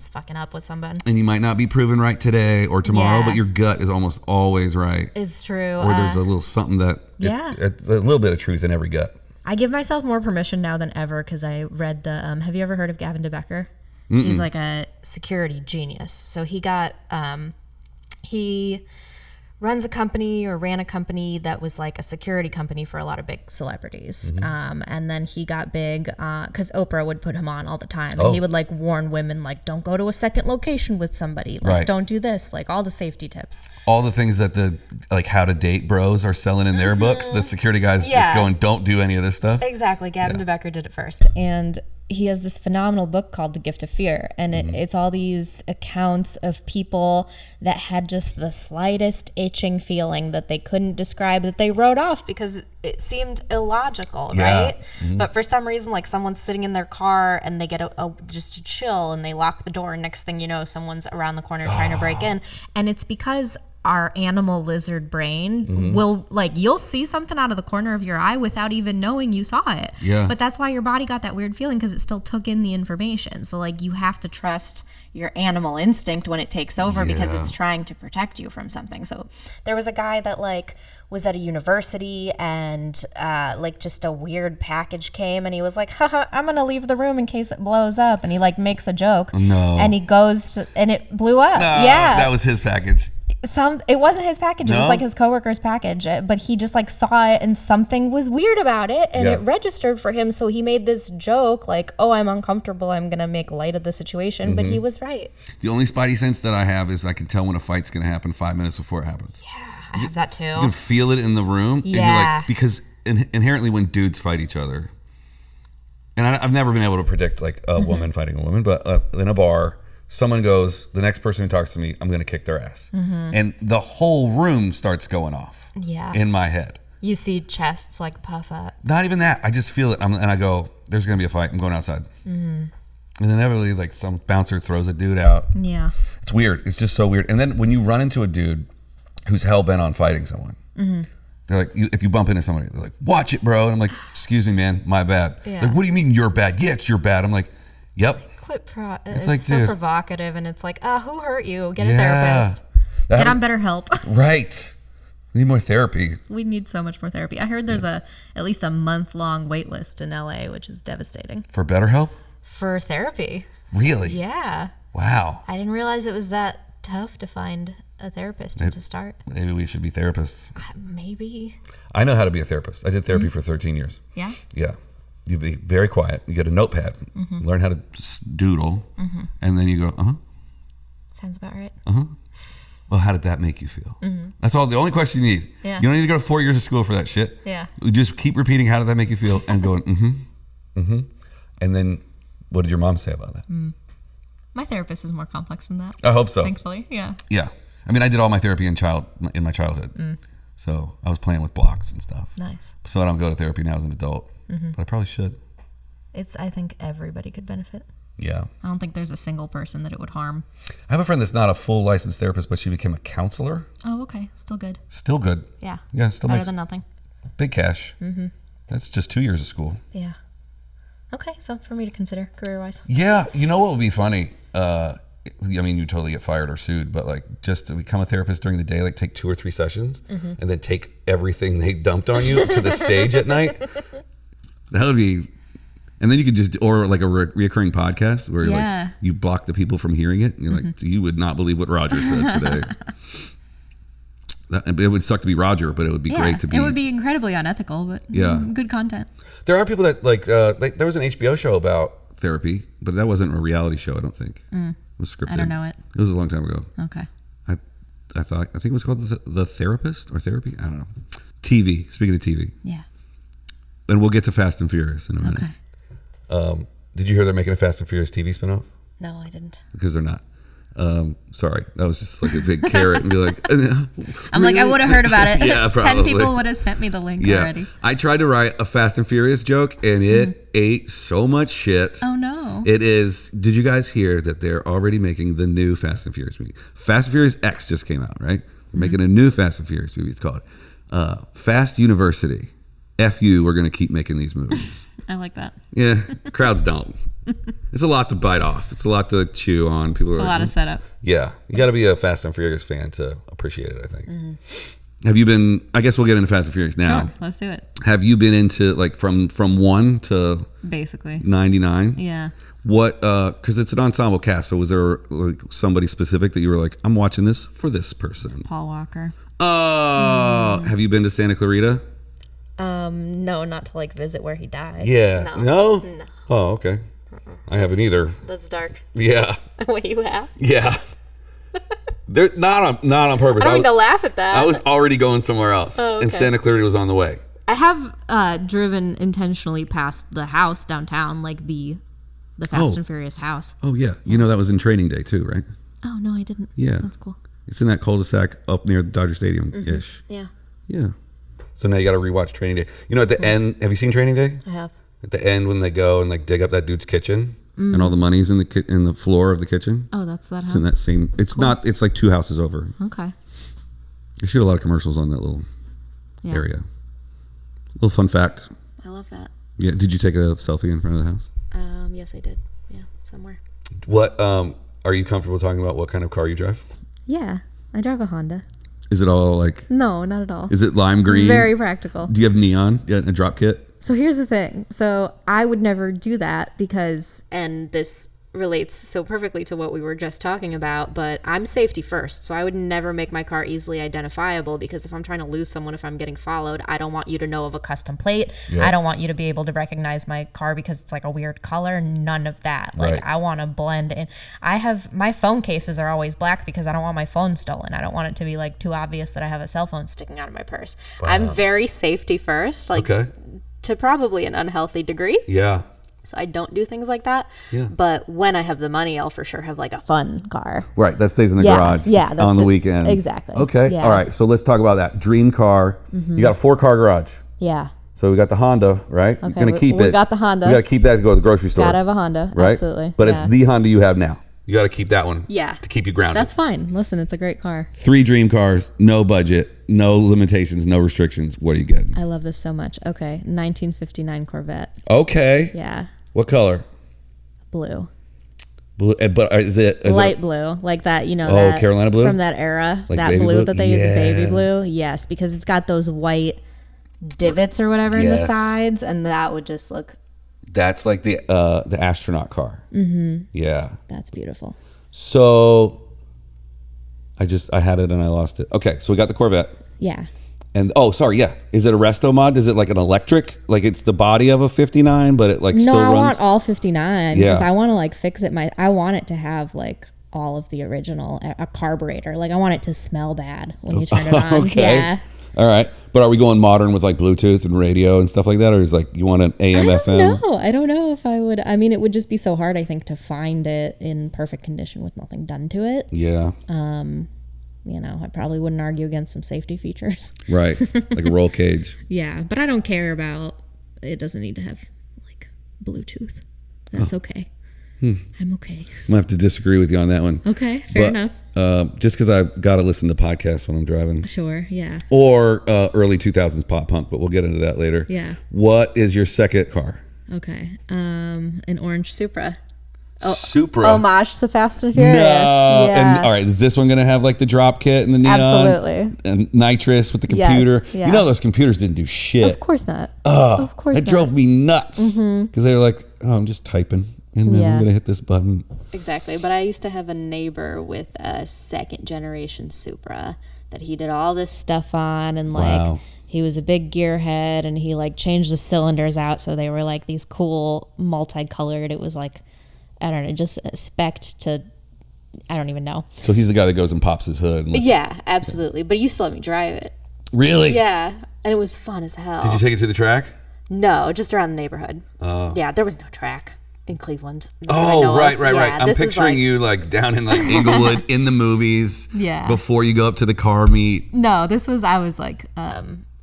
Speaker 2: fucking up with someone.
Speaker 1: And you might not be proven right today or tomorrow, but your gut is almost always right.
Speaker 2: It's true.
Speaker 1: Or there's a little something that, a little bit of truth in every gut.
Speaker 2: I give myself more permission now than ever, because I read have you ever heard of Gavin DeBecker? He's like a security genius. So he runs a company, or ran a company that was like a security company for a lot of big celebrities. And then he got big because Oprah would put him on all the time. And he would like warn women, like, don't go to a second location with somebody. Like, don't do this. Like, all the safety tips.
Speaker 1: All the things that the like how to date bros are selling in their books. The security guys just going, don't do any of this stuff.
Speaker 2: Exactly. Gavin DeBecker did it first. And he has this phenomenal book called The Gift of Fear, and it's all these accounts of people that had just the slightest itching feeling that they couldn't describe, that they wrote off because it seemed illogical, right? But for some reason, like, someone's sitting in their car and they get just to chill, and they lock the door, and next thing you know, someone's around the corner trying to break in. And it's because our animal lizard brain will, like, you'll see something out of the corner of your eye without even knowing you saw it. Yeah. But that's why your body got that weird feeling, because it still took in the information. So, like, you have to trust your animal instinct when it takes over because it's trying to protect you from something. So there was a guy that, like, was at a university, and like, just a weird package came, and he was like, haha, I'm gonna leave the room in case it blows up, and he like makes a joke. No. And he goes to, and it blew up. No,
Speaker 1: that was his package.
Speaker 2: It wasn't his package. It was like his coworker's package, but he just like saw it, and something was weird about it, and it registered for him. So he made this joke like, "Oh, I'm uncomfortable. I'm gonna make light of the situation," but he was right.
Speaker 1: The only spidey sense that I have is I can tell when a fight's gonna happen 5 minutes before it happens.
Speaker 2: Yeah, I have that too.
Speaker 1: You can feel it in the room. Yeah. And you're like, because inherently when dudes fight each other, and I've never been able to predict like a woman fighting a woman, but in a bar, someone goes, the next person who talks to me, I'm going to kick their ass. And the whole room starts going off in my head.
Speaker 2: You see chests like puff up.
Speaker 1: Not even that. I just feel it. And I go, there's going to be a fight. I'm going outside. And inevitably, like, some bouncer throws a dude out. Yeah. It's weird. It's just so weird. And then when you run into a dude who's hell-bent on fighting someone, they're like, if you bump into somebody, they're like, watch it, bro. And I'm like, excuse me, man, my bad. Yeah. Like, what do you mean you're bad? Yeah, it's your bad. I'm like, yep.
Speaker 2: It's like, so provocative, and it's like, who hurt you? Get a therapist. Get on better help.
Speaker 1: Right. We need more therapy.
Speaker 2: We need so much more therapy. I heard there's at least a month-long wait list in LA, which is devastating.
Speaker 1: For BetterHelp?
Speaker 2: For therapy.
Speaker 1: Really?
Speaker 2: Yeah.
Speaker 1: Wow.
Speaker 2: I didn't realize it was that tough to find a therapist to start.
Speaker 1: Maybe we should be therapists.
Speaker 2: Maybe.
Speaker 1: I know how to be a therapist. I did therapy for 13 years.
Speaker 2: Yeah?
Speaker 1: Yeah. You be very quiet. You get a notepad, learn how to doodle, and then you go, uh-huh.
Speaker 2: Sounds about right.
Speaker 1: Uh-huh. Well, how did that make you feel? That's all. The only question you need.
Speaker 2: Yeah.
Speaker 1: You don't need to go to 4 years of school for that shit.
Speaker 2: Yeah.
Speaker 1: You just keep repeating, how did that make you feel? And going, And then, what did your mom say about that?
Speaker 2: My therapist is more complex than that.
Speaker 1: I hope so.
Speaker 2: Thankfully, yeah.
Speaker 1: Yeah. I mean, I did all my therapy in my childhood. So I was playing with blocks and stuff.
Speaker 2: Nice.
Speaker 1: So I don't go to therapy now as an adult. But I probably should.
Speaker 2: I think everybody could benefit.
Speaker 1: Yeah.
Speaker 2: I don't think there's a single person that it would harm.
Speaker 1: I have a friend that's not a full licensed therapist, but she became a counselor.
Speaker 2: Oh, okay. Still good.
Speaker 1: Still good.
Speaker 2: Yeah.
Speaker 1: Yeah, still
Speaker 2: better
Speaker 1: makes
Speaker 2: than nothing.
Speaker 1: Big cash. That's just 2 years of school.
Speaker 2: Yeah. Okay, so for me to consider career-wise.
Speaker 1: Yeah. You know what would be funny? I mean, you totally get fired or sued, but like just to become a therapist during the day, like take 2 or 3 sessions and then take everything they dumped on you to the stage at night. That would be, and then you could just, or like a reoccurring podcast where like you block the people from hearing it. And you're like, you would not believe what Roger said today. It would suck to be Roger, but it would be great to be.
Speaker 2: It would be incredibly unethical, but good content.
Speaker 1: There are people that like there was an HBO show about therapy, but that wasn't a reality show, I don't think. It was scripted.
Speaker 2: I don't know it.
Speaker 1: It was a long time ago.
Speaker 2: Okay.
Speaker 1: I think it was called The Therapist or Therapy. I don't know. TV. Speaking of TV.
Speaker 2: Yeah.
Speaker 1: And we'll get to Fast and Furious in a minute.
Speaker 2: Okay.
Speaker 1: Did you hear they're making a Fast and Furious TV spinoff?
Speaker 2: No, I didn't.
Speaker 1: Because they're not. Sorry, that was just like a big carrot and be like.
Speaker 2: I'm like, I would have heard about it.
Speaker 1: Yeah, probably.
Speaker 2: 10 people would have sent me the link already.
Speaker 1: I tried to write a Fast and Furious joke and it ate so much shit.
Speaker 2: Oh no.
Speaker 1: It is. Did you guys hear that they're already making the new Fast and Furious movie? Fast and Furious X just came out, right? They're making a new Fast and Furious movie. It's called Fast University. FU, we're going to keep making these movies.
Speaker 2: I like that.
Speaker 1: Yeah, crowds don't. It's a lot to bite off. It's a lot to chew on. People. It's
Speaker 2: a lot of setup.
Speaker 1: Yeah, you got to be a Fast and Furious fan to appreciate it, I think. Have you been? I guess we'll get into Fast and Furious now.
Speaker 2: Sure, let's do it.
Speaker 1: Have you been into like from 1 to
Speaker 2: basically
Speaker 1: 99?
Speaker 2: Yeah.
Speaker 1: What? Because it's an ensemble cast. So was there like somebody specific that you were like, I'm watching this for this person?
Speaker 2: Paul Walker.
Speaker 1: Oh, have you been to Santa Clarita?
Speaker 2: No, not to like visit where he died.
Speaker 1: Yeah. No? Oh, okay. I haven't either.
Speaker 2: That's dark.
Speaker 1: Yeah.
Speaker 2: Wait, you laugh?
Speaker 1: Yeah. They're not on purpose.
Speaker 2: I don't mean to laugh at that.
Speaker 1: I was already going somewhere else, and Santa Clarita was on the way.
Speaker 2: I have driven intentionally past the house downtown, like the Fast and Furious house.
Speaker 1: Oh yeah, you know that was in Training Day too, right?
Speaker 2: Oh no, I didn't.
Speaker 1: Yeah,
Speaker 2: that's cool.
Speaker 1: It's in that cul-de-sac up near the Dodger Stadium ish.
Speaker 2: Yeah.
Speaker 1: Yeah. So now you got to rewatch Training Day. You know, at the end, have you seen Training Day?
Speaker 2: I have.
Speaker 1: At the end, when they go and like dig up that dude's kitchen, and all the money's in the floor of the kitchen.
Speaker 2: Oh, that's that house.
Speaker 1: It's in that same. It's not. It's like 2 houses over.
Speaker 2: Okay.
Speaker 1: They shoot a lot of commercials on that little area. Little fun fact.
Speaker 3: I love that.
Speaker 1: Yeah. Did you take a selfie in front of the house?
Speaker 3: Yes, I did. Yeah, somewhere.
Speaker 1: What? Are you comfortable talking about what kind of car you drive?
Speaker 2: Yeah, I drive a Honda.
Speaker 1: Is it all like?
Speaker 2: No, not at all.
Speaker 1: Is it lime green?
Speaker 2: Very practical.
Speaker 1: Do you have neon? Yeah, a drop kit?
Speaker 2: So here's the thing. So I would never do that because,
Speaker 3: and this relates so perfectly to what we were just talking about, but I'm safety first. So I would never make my car easily identifiable because if I'm trying to lose someone, if I'm getting followed, I don't want you to know of a custom plate. Yeah. I don't want you to be able to recognize my car because it's like a weird color. None of that. Like I want to blend in. I have, my phone cases are always black because I don't want my phone stolen. I don't want it to be like too obvious that I have a cell phone sticking out of my purse. Wow. I'm very safety first, like to probably an unhealthy degree.
Speaker 1: Yeah.
Speaker 3: So I don't do things like that.
Speaker 1: Yeah.
Speaker 3: But when I have the money, I'll for sure have like a fun car.
Speaker 1: Right. That stays in the garage.
Speaker 2: Yeah.
Speaker 1: On the weekends.
Speaker 2: Exactly.
Speaker 1: Okay.
Speaker 2: Yeah.
Speaker 1: All right. So let's talk about that. Dream car. You got a 4-car garage.
Speaker 2: Yeah.
Speaker 1: So we got the Honda, right?
Speaker 2: Okay.
Speaker 1: You're going to keep it.
Speaker 2: We got the Honda.
Speaker 1: We got to keep that to go to the grocery store.
Speaker 2: Gotta have a Honda.
Speaker 1: Right?
Speaker 2: Absolutely.
Speaker 1: But it's the Honda you have now. You got to keep that one.
Speaker 3: Yeah.
Speaker 1: To keep you grounded.
Speaker 2: That's fine. Listen, it's a great car.
Speaker 1: 3 dream cars, no budget, no limitations, no restrictions. What are you getting?
Speaker 2: I love this so much. Okay. 1959 Corvette.
Speaker 1: Okay.
Speaker 2: Yeah.
Speaker 1: What color?
Speaker 2: Blue.
Speaker 1: Blue, but is it
Speaker 2: light blue, like that? You know,
Speaker 1: that Carolina blue
Speaker 2: from that era,
Speaker 1: like
Speaker 2: that blue that they use, the baby blue. Yes, because it's got those white divots or whatever in the sides, and that would just look.
Speaker 1: That's like the astronaut car.
Speaker 2: Mm-hmm.
Speaker 1: Yeah,
Speaker 2: that's beautiful.
Speaker 1: So, I had it and I lost it. Okay, so we got the Corvette.
Speaker 2: Yeah.
Speaker 1: And is it a resto mod? Is it like an electric? Like it's the body of a 59, but it like still runs?
Speaker 2: No, I want all 59 because I want to like fix it. I want it to have like all of the original, a carburetor. Like I want it to smell bad when you turn it on.
Speaker 1: Okay.
Speaker 2: Yeah.
Speaker 1: All right. But are we going modern with like Bluetooth and radio and stuff like that? Or is like you want an AM, FM?
Speaker 2: No, I don't know if I would. I mean, it would just be so hard, I think, to find it in perfect condition with nothing done to it.
Speaker 1: Yeah.
Speaker 2: You know, I probably wouldn't argue against some safety features.
Speaker 1: Right. Like a roll cage.
Speaker 2: Yeah, but I don't care about, it doesn't need to have like Bluetooth. That's okay. I'm okay.
Speaker 1: I'm going to have to disagree with you on that one.
Speaker 2: Okay, fair enough.
Speaker 1: Just because I've got to listen to podcasts when I'm driving.
Speaker 2: Sure, yeah.
Speaker 1: Or early 2000s pop punk, but we'll get into that later.
Speaker 2: Yeah.
Speaker 1: What is your second car?
Speaker 2: Okay. An orange Supra.
Speaker 1: Supra.
Speaker 2: Homage to Fast and Furious.
Speaker 1: No.
Speaker 2: Yeah.
Speaker 1: And all right, is this one going to have like the drop kit and the neon?
Speaker 2: Absolutely.
Speaker 1: And nitrous with the computer?
Speaker 2: Yes.
Speaker 1: You know those computers didn't do shit.
Speaker 2: Of course not.
Speaker 1: Of
Speaker 2: course
Speaker 1: It drove me nuts. Because they were like, oh, I'm just typing. And then I'm going to hit this button.
Speaker 3: Exactly. But I used to have a neighbor with a second generation Supra that he did all this stuff on. And like, he was a big gearhead and he like changed the cylinders out. So they were like these cool multicolored. It was like, I don't know, just spec'd to, I don't even know.
Speaker 1: So he's the guy that goes and pops his hood. And
Speaker 3: yeah, absolutely. But you still let me drive it.
Speaker 1: Really?
Speaker 3: Yeah. And it was fun as hell.
Speaker 1: Did you take it to the track?
Speaker 3: No, just around the neighborhood. Yeah, there was no track in Cleveland.
Speaker 1: Oh, right. I'm picturing you like down in like Inglewood in the movies.
Speaker 2: Yeah.
Speaker 1: Before you go up to the car meet.
Speaker 2: No, I was like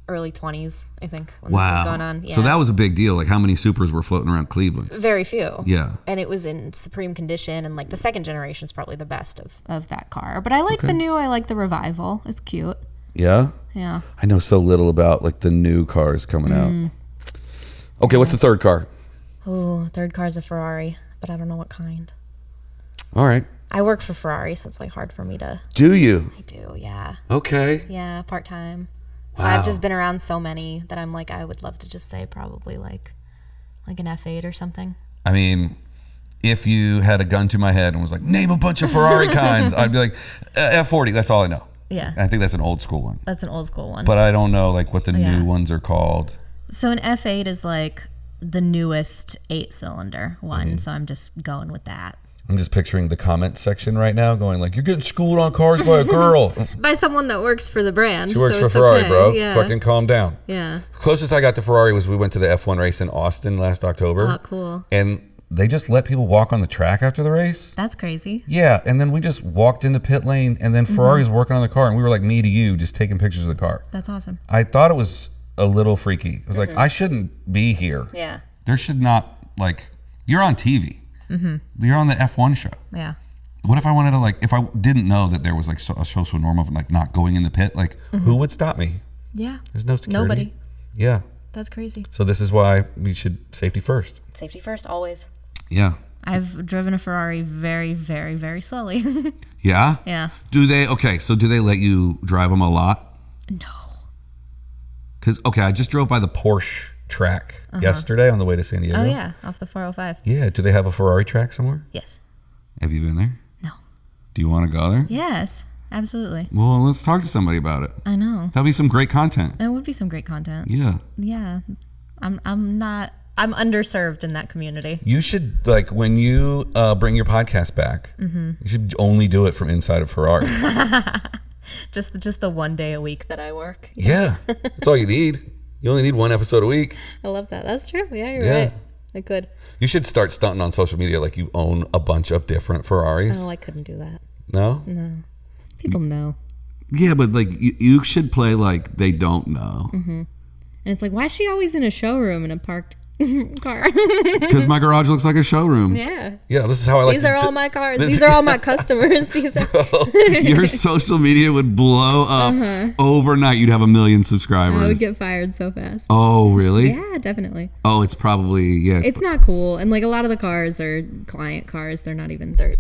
Speaker 3: early 20s, I think, when this was going on. Yeah.
Speaker 1: So that was a big deal. Like how many Supras were floating around Cleveland?
Speaker 3: Very few.
Speaker 1: Yeah.
Speaker 3: And it was in supreme condition, and like the second generation is probably the best of that car. But I like the new, I like the Revival. It's cute.
Speaker 1: Yeah?
Speaker 3: Yeah.
Speaker 1: I know so little about like the new cars coming out. Okay, what's the third car?
Speaker 3: Oh, third car's a Ferrari, but I don't know what kind.
Speaker 1: All right.
Speaker 3: I work for Ferrari, so it's like hard for me to...
Speaker 1: Do you?
Speaker 3: I do, yeah.
Speaker 1: Okay.
Speaker 3: Yeah, part-time. So
Speaker 1: Wow.
Speaker 3: I've just been around so many that I'm like, I would love to just say probably like an F8 or something.
Speaker 1: I mean, if you had a gun to my head and was like, name a bunch of Ferrari kinds, I'd be like, F40, that's all I know.
Speaker 3: Yeah.
Speaker 1: I think that's an old school one.
Speaker 3: That's an old school one.
Speaker 1: But I don't know like what the new ones are called.
Speaker 2: So an F8 is like the newest 8-cylinder one, so I'm just going with that.
Speaker 1: I'm just picturing the comment section right now going like, you're getting schooled on cars by a girl.
Speaker 3: By someone that works for the brand.
Speaker 1: She works
Speaker 3: so
Speaker 1: for
Speaker 3: it's
Speaker 1: Ferrari,
Speaker 3: okay.
Speaker 1: bro.
Speaker 3: Yeah.
Speaker 1: Fucking calm down.
Speaker 3: Yeah.
Speaker 1: Closest I got to Ferrari was we went to the F1 race in Austin last October.
Speaker 3: Oh, cool.
Speaker 1: And they just let people walk on the track after the race.
Speaker 2: That's crazy.
Speaker 1: Yeah, and then we just walked into pit lane, and then Ferrari was working on the car, and we were like me to you, just taking pictures of the car.
Speaker 2: That's awesome.
Speaker 1: I thought it was a little freaky. I was like, I shouldn't be here.
Speaker 3: Yeah.
Speaker 1: There should not, like, you're on TV. You're on the F1 show.
Speaker 2: Yeah.
Speaker 1: What if I wanted to, like, if I didn't know that there was, like, a social norm of, like, not going in the pit? Like, who would stop me?
Speaker 2: Yeah.
Speaker 1: There's no security.
Speaker 2: Nobody.
Speaker 1: Yeah.
Speaker 2: That's crazy.
Speaker 1: So this is why we should safety first.
Speaker 3: Safety first, always.
Speaker 1: Yeah.
Speaker 2: I've driven a Ferrari very, very, very slowly.
Speaker 1: Yeah?
Speaker 2: Yeah.
Speaker 1: Do they let you drive them a lot?
Speaker 2: No.
Speaker 1: Because, okay, I just drove by the Porsche track yesterday on the way to San Diego.
Speaker 2: Oh, yeah. Off the 405.
Speaker 1: Yeah. Do they have a Ferrari track somewhere?
Speaker 2: Yes.
Speaker 1: Have you been there?
Speaker 2: No.
Speaker 1: Do you want to go there?
Speaker 2: Yes. Absolutely.
Speaker 1: Well, let's talk to somebody about it.
Speaker 2: I know.
Speaker 1: That'll be some great content.
Speaker 2: It would be some great content.
Speaker 1: Yeah.
Speaker 2: Yeah. I'm underserved in that community.
Speaker 1: You should, like, when you bring your podcast back, you should only do it from inside of Ferrari.
Speaker 2: Just the one day a week that I work.
Speaker 1: Yeah. That's all you need. You only need one episode a week.
Speaker 3: I love that. That's true. Yeah, you're
Speaker 1: Yeah.
Speaker 3: right. I could.
Speaker 1: You should start stunting on social media like you own a bunch of different Ferraris.
Speaker 3: Oh, I couldn't do that.
Speaker 1: No?
Speaker 3: No. People know.
Speaker 1: Yeah, but like you should play like they don't know.
Speaker 2: And it's like, why is she always in a showroom in a parked
Speaker 3: car.
Speaker 1: Because my garage looks like a showroom.
Speaker 3: Yeah.
Speaker 1: Yeah, this is how I like
Speaker 3: These are all my cars. These are all my customers. These are.
Speaker 1: Your social media would blow up overnight. You'd have 1 million subscribers.
Speaker 3: I would get fired so fast.
Speaker 1: Oh, really?
Speaker 3: Yeah, definitely.
Speaker 1: Oh, it's probably, yeah.
Speaker 3: It's not cool. And like a lot of the cars are client cars. They're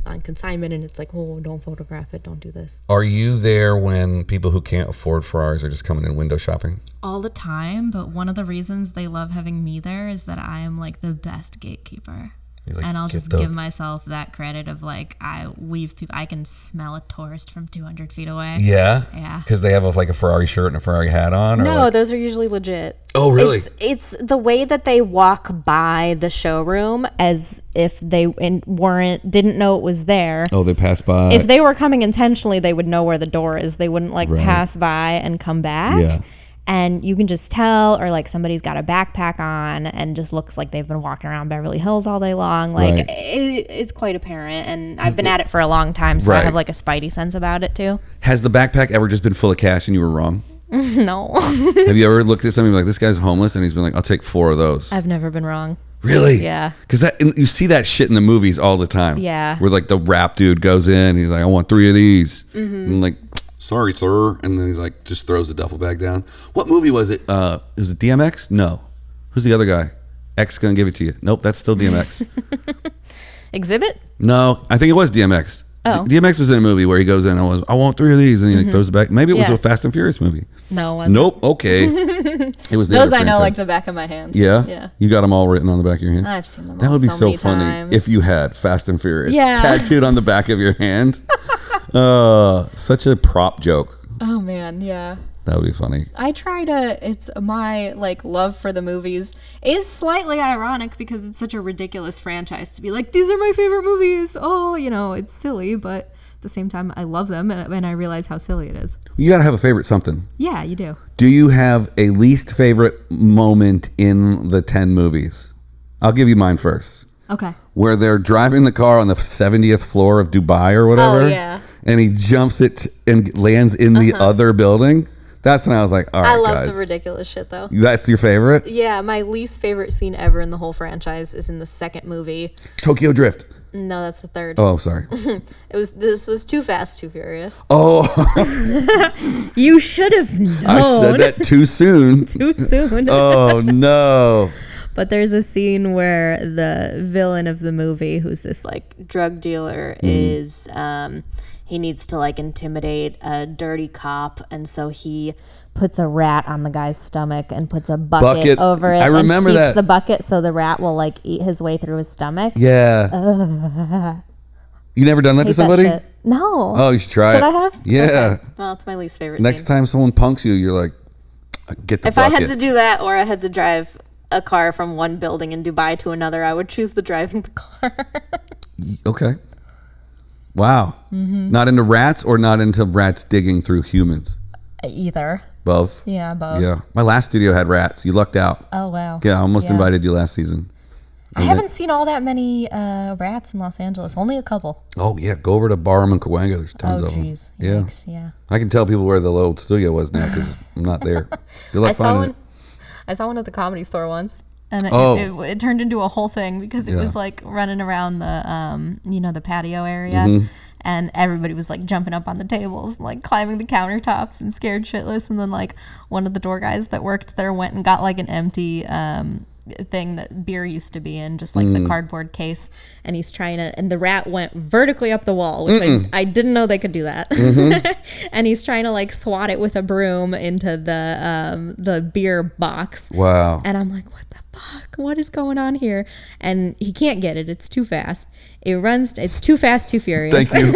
Speaker 3: on consignment, and it's like, oh, don't photograph it. Don't do this.
Speaker 1: Are you there when people who can't afford Ferraris are just coming in window shopping?
Speaker 2: All the time, but one of the reasons they love having me there is that I am like the best gatekeeper.
Speaker 1: Like,
Speaker 2: and I'll just give myself that credit of like I weave people. I can smell a tourist from 200 feet away.
Speaker 1: Yeah?
Speaker 2: Yeah.
Speaker 1: Because they have like a Ferrari shirt and a Ferrari hat on? Or
Speaker 3: No,
Speaker 1: like...
Speaker 3: those are usually legit.
Speaker 1: Oh, really?
Speaker 3: It's the way that they walk by the showroom as if they didn't know it was there.
Speaker 1: Oh, they pass by.
Speaker 3: If they were coming intentionally, they would know where the door is. They wouldn't like pass by and come back.
Speaker 1: Yeah.
Speaker 3: And you can just tell, or like somebody's got a backpack on and just looks like they've been walking around Beverly Hills all day long. Like it's quite apparent. And I've been at it for a long time, so I have like a spidey sense about it too.
Speaker 1: Has the backpack ever just been full of cash and you were wrong?
Speaker 3: No.
Speaker 1: Have you ever looked at somebody like, this guy's homeless, and he's been like, I'll take 4 of those?
Speaker 3: I've never been wrong.
Speaker 1: Really?
Speaker 3: Yeah.
Speaker 1: Because you see that shit in the movies all the time.
Speaker 3: Yeah.
Speaker 1: Where like the rap dude goes in, and he's like, I want 3 of these. Mm-hmm. And I'm like, sorry, sir. And then he's like, just throws the duffel bag down. What movie was it? Was it DMX? No. Who's the other guy? X gonna give it to you. Nope, that's still DMX.
Speaker 3: Exhibit?
Speaker 1: No, I think it was DMX.
Speaker 3: Oh.
Speaker 1: DMX was in a movie where he goes in and I want 3 of these, and he like, throws it back. Maybe it was a Fast and Furious movie.
Speaker 3: No, it wasn't.
Speaker 1: Nope. Okay. It was the
Speaker 3: those
Speaker 1: other
Speaker 3: I know
Speaker 1: franchise.
Speaker 3: like the back of my hand.
Speaker 1: Yeah?
Speaker 3: Yeah.
Speaker 1: You got them all written on the back of your hand?
Speaker 3: I've seen them.
Speaker 1: That
Speaker 3: all
Speaker 1: would be
Speaker 3: so
Speaker 1: so
Speaker 3: many
Speaker 1: funny
Speaker 3: times.
Speaker 1: if you had Fast and Furious tattooed on the back of your hand. Such a prop joke.
Speaker 3: Oh man, yeah.
Speaker 1: That would be funny.
Speaker 3: I try to. It's my like love for the movies is slightly ironic because it's such a ridiculous franchise to be like, these are my favorite movies. Oh, it's silly, but at the same time, I love them, and I realize how silly it is.
Speaker 1: You gotta have a favorite something.
Speaker 3: Yeah, you do.
Speaker 1: Do you have a least favorite moment in the 10 movies? I'll give you mine first.
Speaker 2: Okay.
Speaker 1: Where they're driving the car on the 70th floor of Dubai or whatever.
Speaker 3: Oh, yeah.
Speaker 1: And he jumps it and lands in the other building. That's when I was like, all right,
Speaker 3: I love
Speaker 1: guys.
Speaker 3: the ridiculous shit, though.
Speaker 1: That's your favorite?
Speaker 3: Yeah, my least favorite scene ever in the whole franchise is in the second movie.
Speaker 1: Tokyo Drift.
Speaker 3: No, that's the third.
Speaker 1: Oh, sorry.
Speaker 3: This was Too Fast, Too Furious.
Speaker 1: Oh.
Speaker 3: You should have known.
Speaker 1: I said that too soon.
Speaker 3: Too soon.
Speaker 1: Oh, no.
Speaker 3: But there's a scene where the villain of the movie, who's this like drug dealer, is he needs to like intimidate a dirty cop, and so he puts a rat on the guy's stomach and puts a bucket over it.
Speaker 1: I remember
Speaker 3: and heats
Speaker 1: that.
Speaker 3: the bucket so the rat will like eat his way through his stomach.
Speaker 1: Yeah. You never done that to somebody?
Speaker 3: That shit. No.
Speaker 1: Oh, you should try it.
Speaker 3: Should I have?
Speaker 1: Yeah.
Speaker 3: Okay. Well, it's my least favorite
Speaker 1: Next
Speaker 3: scene.
Speaker 1: time someone punks you, you're like, get the
Speaker 3: If
Speaker 1: bucket.
Speaker 3: I had to do that, or I had to drive a car from one building in Dubai to another, I would choose the driving the car.
Speaker 1: Okay. Wow. Mm-hmm. Not into rats or not into rats digging through humans?
Speaker 3: Either.
Speaker 1: Both?
Speaker 3: Yeah, both.
Speaker 1: Yeah. My last studio had rats. You lucked out.
Speaker 3: Oh, wow.
Speaker 1: Yeah, I almost invited you last season.
Speaker 3: I haven't seen all that many rats in Los Angeles. Only a couple.
Speaker 1: Oh, yeah. Go over to Barham and Cahuenga. There's tons of them.
Speaker 3: Jeez.
Speaker 1: Yeah.
Speaker 3: Yikes. Yeah.
Speaker 1: I can tell people where the old studio was now because I'm not there. Good luck finding it.
Speaker 3: I saw one at the Comedy Store once. And it turned into a whole thing because it was like running around the the patio area,
Speaker 1: Mm-hmm.
Speaker 3: and everybody was like jumping up on the tables, and, like climbing the countertops and scared shitless. And then like one of the door guys that worked there went and got like an empty thing that beer used to be in, just like the cardboard case, and he's trying to, and the rat went vertically up the wall, which I didn't know they could do that. And he's trying to like swat it with a broom into the beer box.
Speaker 1: Wow.
Speaker 3: And I'm like, what the fuck? What is going on here? And he can't get it. It's too fast. It's too fast, too furious.
Speaker 1: Thank you.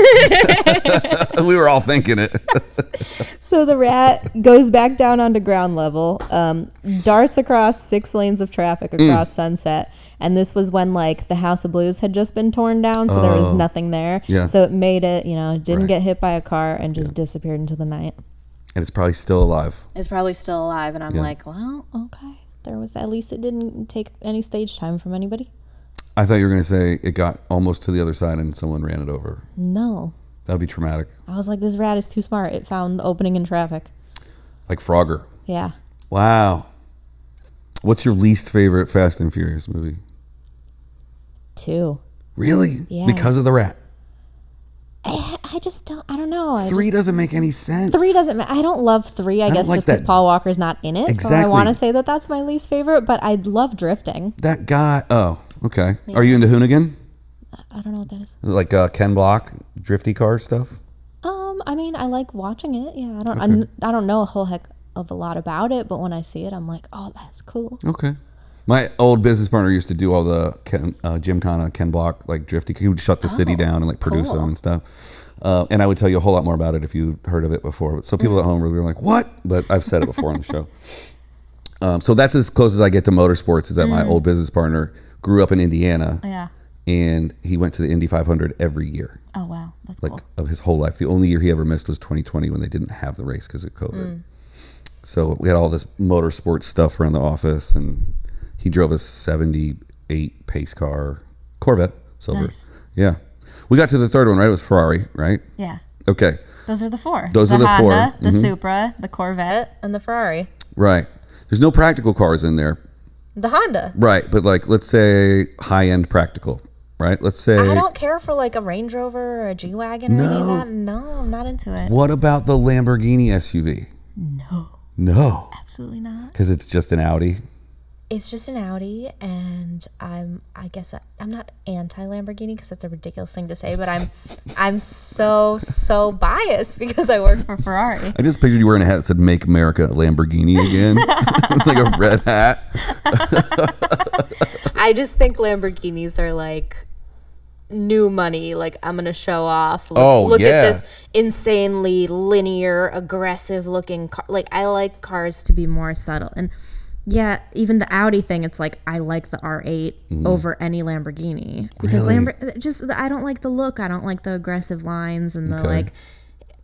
Speaker 1: We were all thinking it.
Speaker 3: So the rat goes back down onto ground level, darts across 6 lanes of traffic across Sunset. And this was when like the House of Blues had just been torn down, so there was nothing there.
Speaker 1: Yeah.
Speaker 3: So it made it, didn't get hit by a car and just disappeared into the night.
Speaker 1: And it's probably still alive.
Speaker 3: It's probably still alive, and I'm like, well, okay. At least it didn't take any stage time from anybody.
Speaker 1: I thought you were going to say it got almost to the other side and someone ran it over.
Speaker 3: No.
Speaker 1: That would be traumatic.
Speaker 3: I was like, this rat is too smart. It found the opening in traffic.
Speaker 1: Like Frogger.
Speaker 3: Yeah.
Speaker 1: Wow. What's your least favorite Fast and Furious movie?
Speaker 2: 2.
Speaker 1: Really?
Speaker 2: Yeah.
Speaker 1: Because of the rat?
Speaker 2: I just don't. I don't know.
Speaker 1: 3 doesn't make any sense.
Speaker 2: 3 doesn't. I don't love 3. I guess
Speaker 1: like
Speaker 2: just because
Speaker 1: that.
Speaker 2: Paul Walker's not in it.
Speaker 1: Exactly.
Speaker 2: So I want to say that that's my least favorite. But I love drifting.
Speaker 1: That guy. Oh, okay. Yeah. Are you into Hoonigan?
Speaker 2: I don't know what that is.
Speaker 1: Like Ken Block, drifty car stuff.
Speaker 2: I mean, I like watching it. Yeah. I don't know a whole heck of a lot about it, but when I see it, I'm like, oh, that's cool.
Speaker 1: Okay. My old business partner used to do all the Gymkhana, Ken Block, like drifty. He would shut the city down and like produce them and stuff. And I would tell you a whole lot more about it if you heard of it before. So people at home were like, what? But I've said it before on the show. So that's as close as I get to motorsports, is that my old business partner grew up in Indiana.
Speaker 2: Yeah.
Speaker 1: And he went to the Indy 500 every year.
Speaker 2: Oh, wow. That's
Speaker 1: like
Speaker 2: cool.
Speaker 1: Of his whole life. The only year he ever missed was 2020 when they didn't have the race because of COVID. So we had all this motorsports stuff around the office, and he drove a 78 pace car, Corvette, silver. Nice. Yeah. We got to the third one, right? It was Ferrari, right?
Speaker 2: Yeah.
Speaker 1: Okay.
Speaker 2: Those are the 4.
Speaker 1: Those are the
Speaker 2: Honda,
Speaker 1: 4.
Speaker 2: The Supra, the Corvette, and the Ferrari.
Speaker 1: Right. There's no practical cars in there.
Speaker 2: The Honda.
Speaker 1: Right. But like, let's say high-end practical, right? Let's say...
Speaker 2: I don't care for like a Range Rover or a G-Wagon or any of that. No, I'm not into it.
Speaker 1: What about the Lamborghini SUV? No.
Speaker 2: Absolutely not.
Speaker 1: Because it's just an Audi?
Speaker 2: It's just an Audi, and I guess I'm not anti-Lamborghini because that's a ridiculous thing to say, but I'm so biased because I work for Ferrari.
Speaker 1: I just pictured you wearing a hat that said "Make America Lamborghini Again." It's like a red hat.
Speaker 3: I just think Lamborghinis are like new money. Like, I'm gonna show off. Look at this insanely linear, aggressive looking car. Like, I like cars to be more subtle. And yeah, even the Audi thing, it's like I like the R8 over any Lamborghini because
Speaker 1: Really?
Speaker 3: I don't like the look. I don't like the aggressive lines and the like.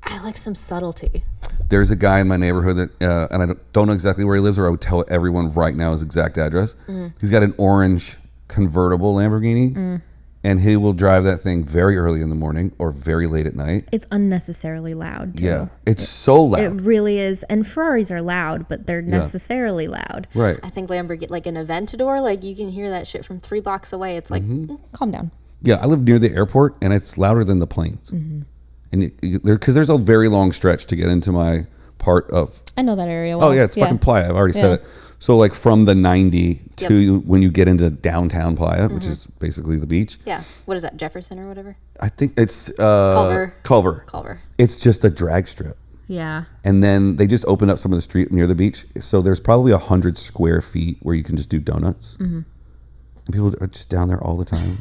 Speaker 3: I like some subtlety.
Speaker 1: There's a guy in my neighborhood that, and I don't know exactly where he lives, or I would tell everyone right now his exact address. He's got an orange convertible Lamborghini, and he will drive that thing very early in the morning or very late at night.
Speaker 2: It's unnecessarily loud, too.
Speaker 1: Yeah, it's so loud.
Speaker 2: It really is. And Ferraris are loud, but they're necessarily loud.
Speaker 1: Right.
Speaker 3: I think Lamborghini, like an Aventador, like you can hear that shit from 3 blocks away. It's like,
Speaker 2: calm down.
Speaker 1: Yeah, I live near the airport, and it's louder than the planes. And because there's a very long stretch to get into my part of.
Speaker 2: I know that area well.
Speaker 1: Oh yeah, it's fucking Playa. I've already said it. So like from the 90 to when you get into downtown Playa, which is basically the beach.
Speaker 3: Yeah. What is that, Jefferson or whatever?
Speaker 1: I think it's
Speaker 3: Culver.
Speaker 1: It's just a drag strip.
Speaker 2: Yeah.
Speaker 1: And then they just opened up some of the street near the beach. So there's probably 100 square feet where you can just do donuts. And people are just down there all the time.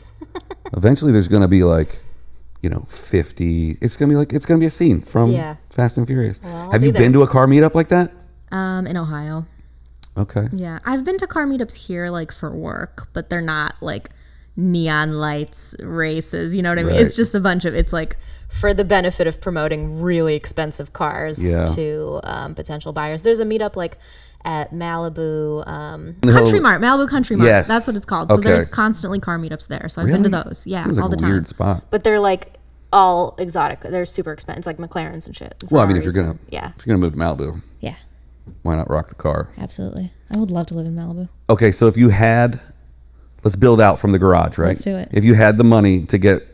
Speaker 1: Eventually there's going to be like, 50. It's going to be a scene from Fast and Furious.
Speaker 3: Well,
Speaker 1: Have you been to a car meetup like that?
Speaker 2: In Ohio.
Speaker 1: Okay.
Speaker 2: Yeah. I've been to car meetups here, like, for work, but they're not, like, neon lights races. You know what I mean?
Speaker 1: Right.
Speaker 2: It's just a bunch of, it's like...
Speaker 3: For the benefit of promoting really expensive cars to potential buyers. There's a meetup, like, at Malibu.
Speaker 2: Malibu Country Mart.
Speaker 1: Yes.
Speaker 2: That's what it's called. So there's constantly car meetups there. So I've been to those. Yeah,
Speaker 1: Seems like
Speaker 2: all the
Speaker 1: a
Speaker 2: time.
Speaker 1: Weird spot.
Speaker 3: But they're, like, all exotic. They're super expensive. It's like McLarens and shit.
Speaker 1: Well, I mean, if you're gonna move to Malibu,
Speaker 2: Yeah,
Speaker 1: why not rock the car?
Speaker 2: absolutely. I would love to live in Malibu.
Speaker 1: Okay, so if you had, let's build out from the garage, right?
Speaker 2: Let's do it.
Speaker 1: If you had the money to get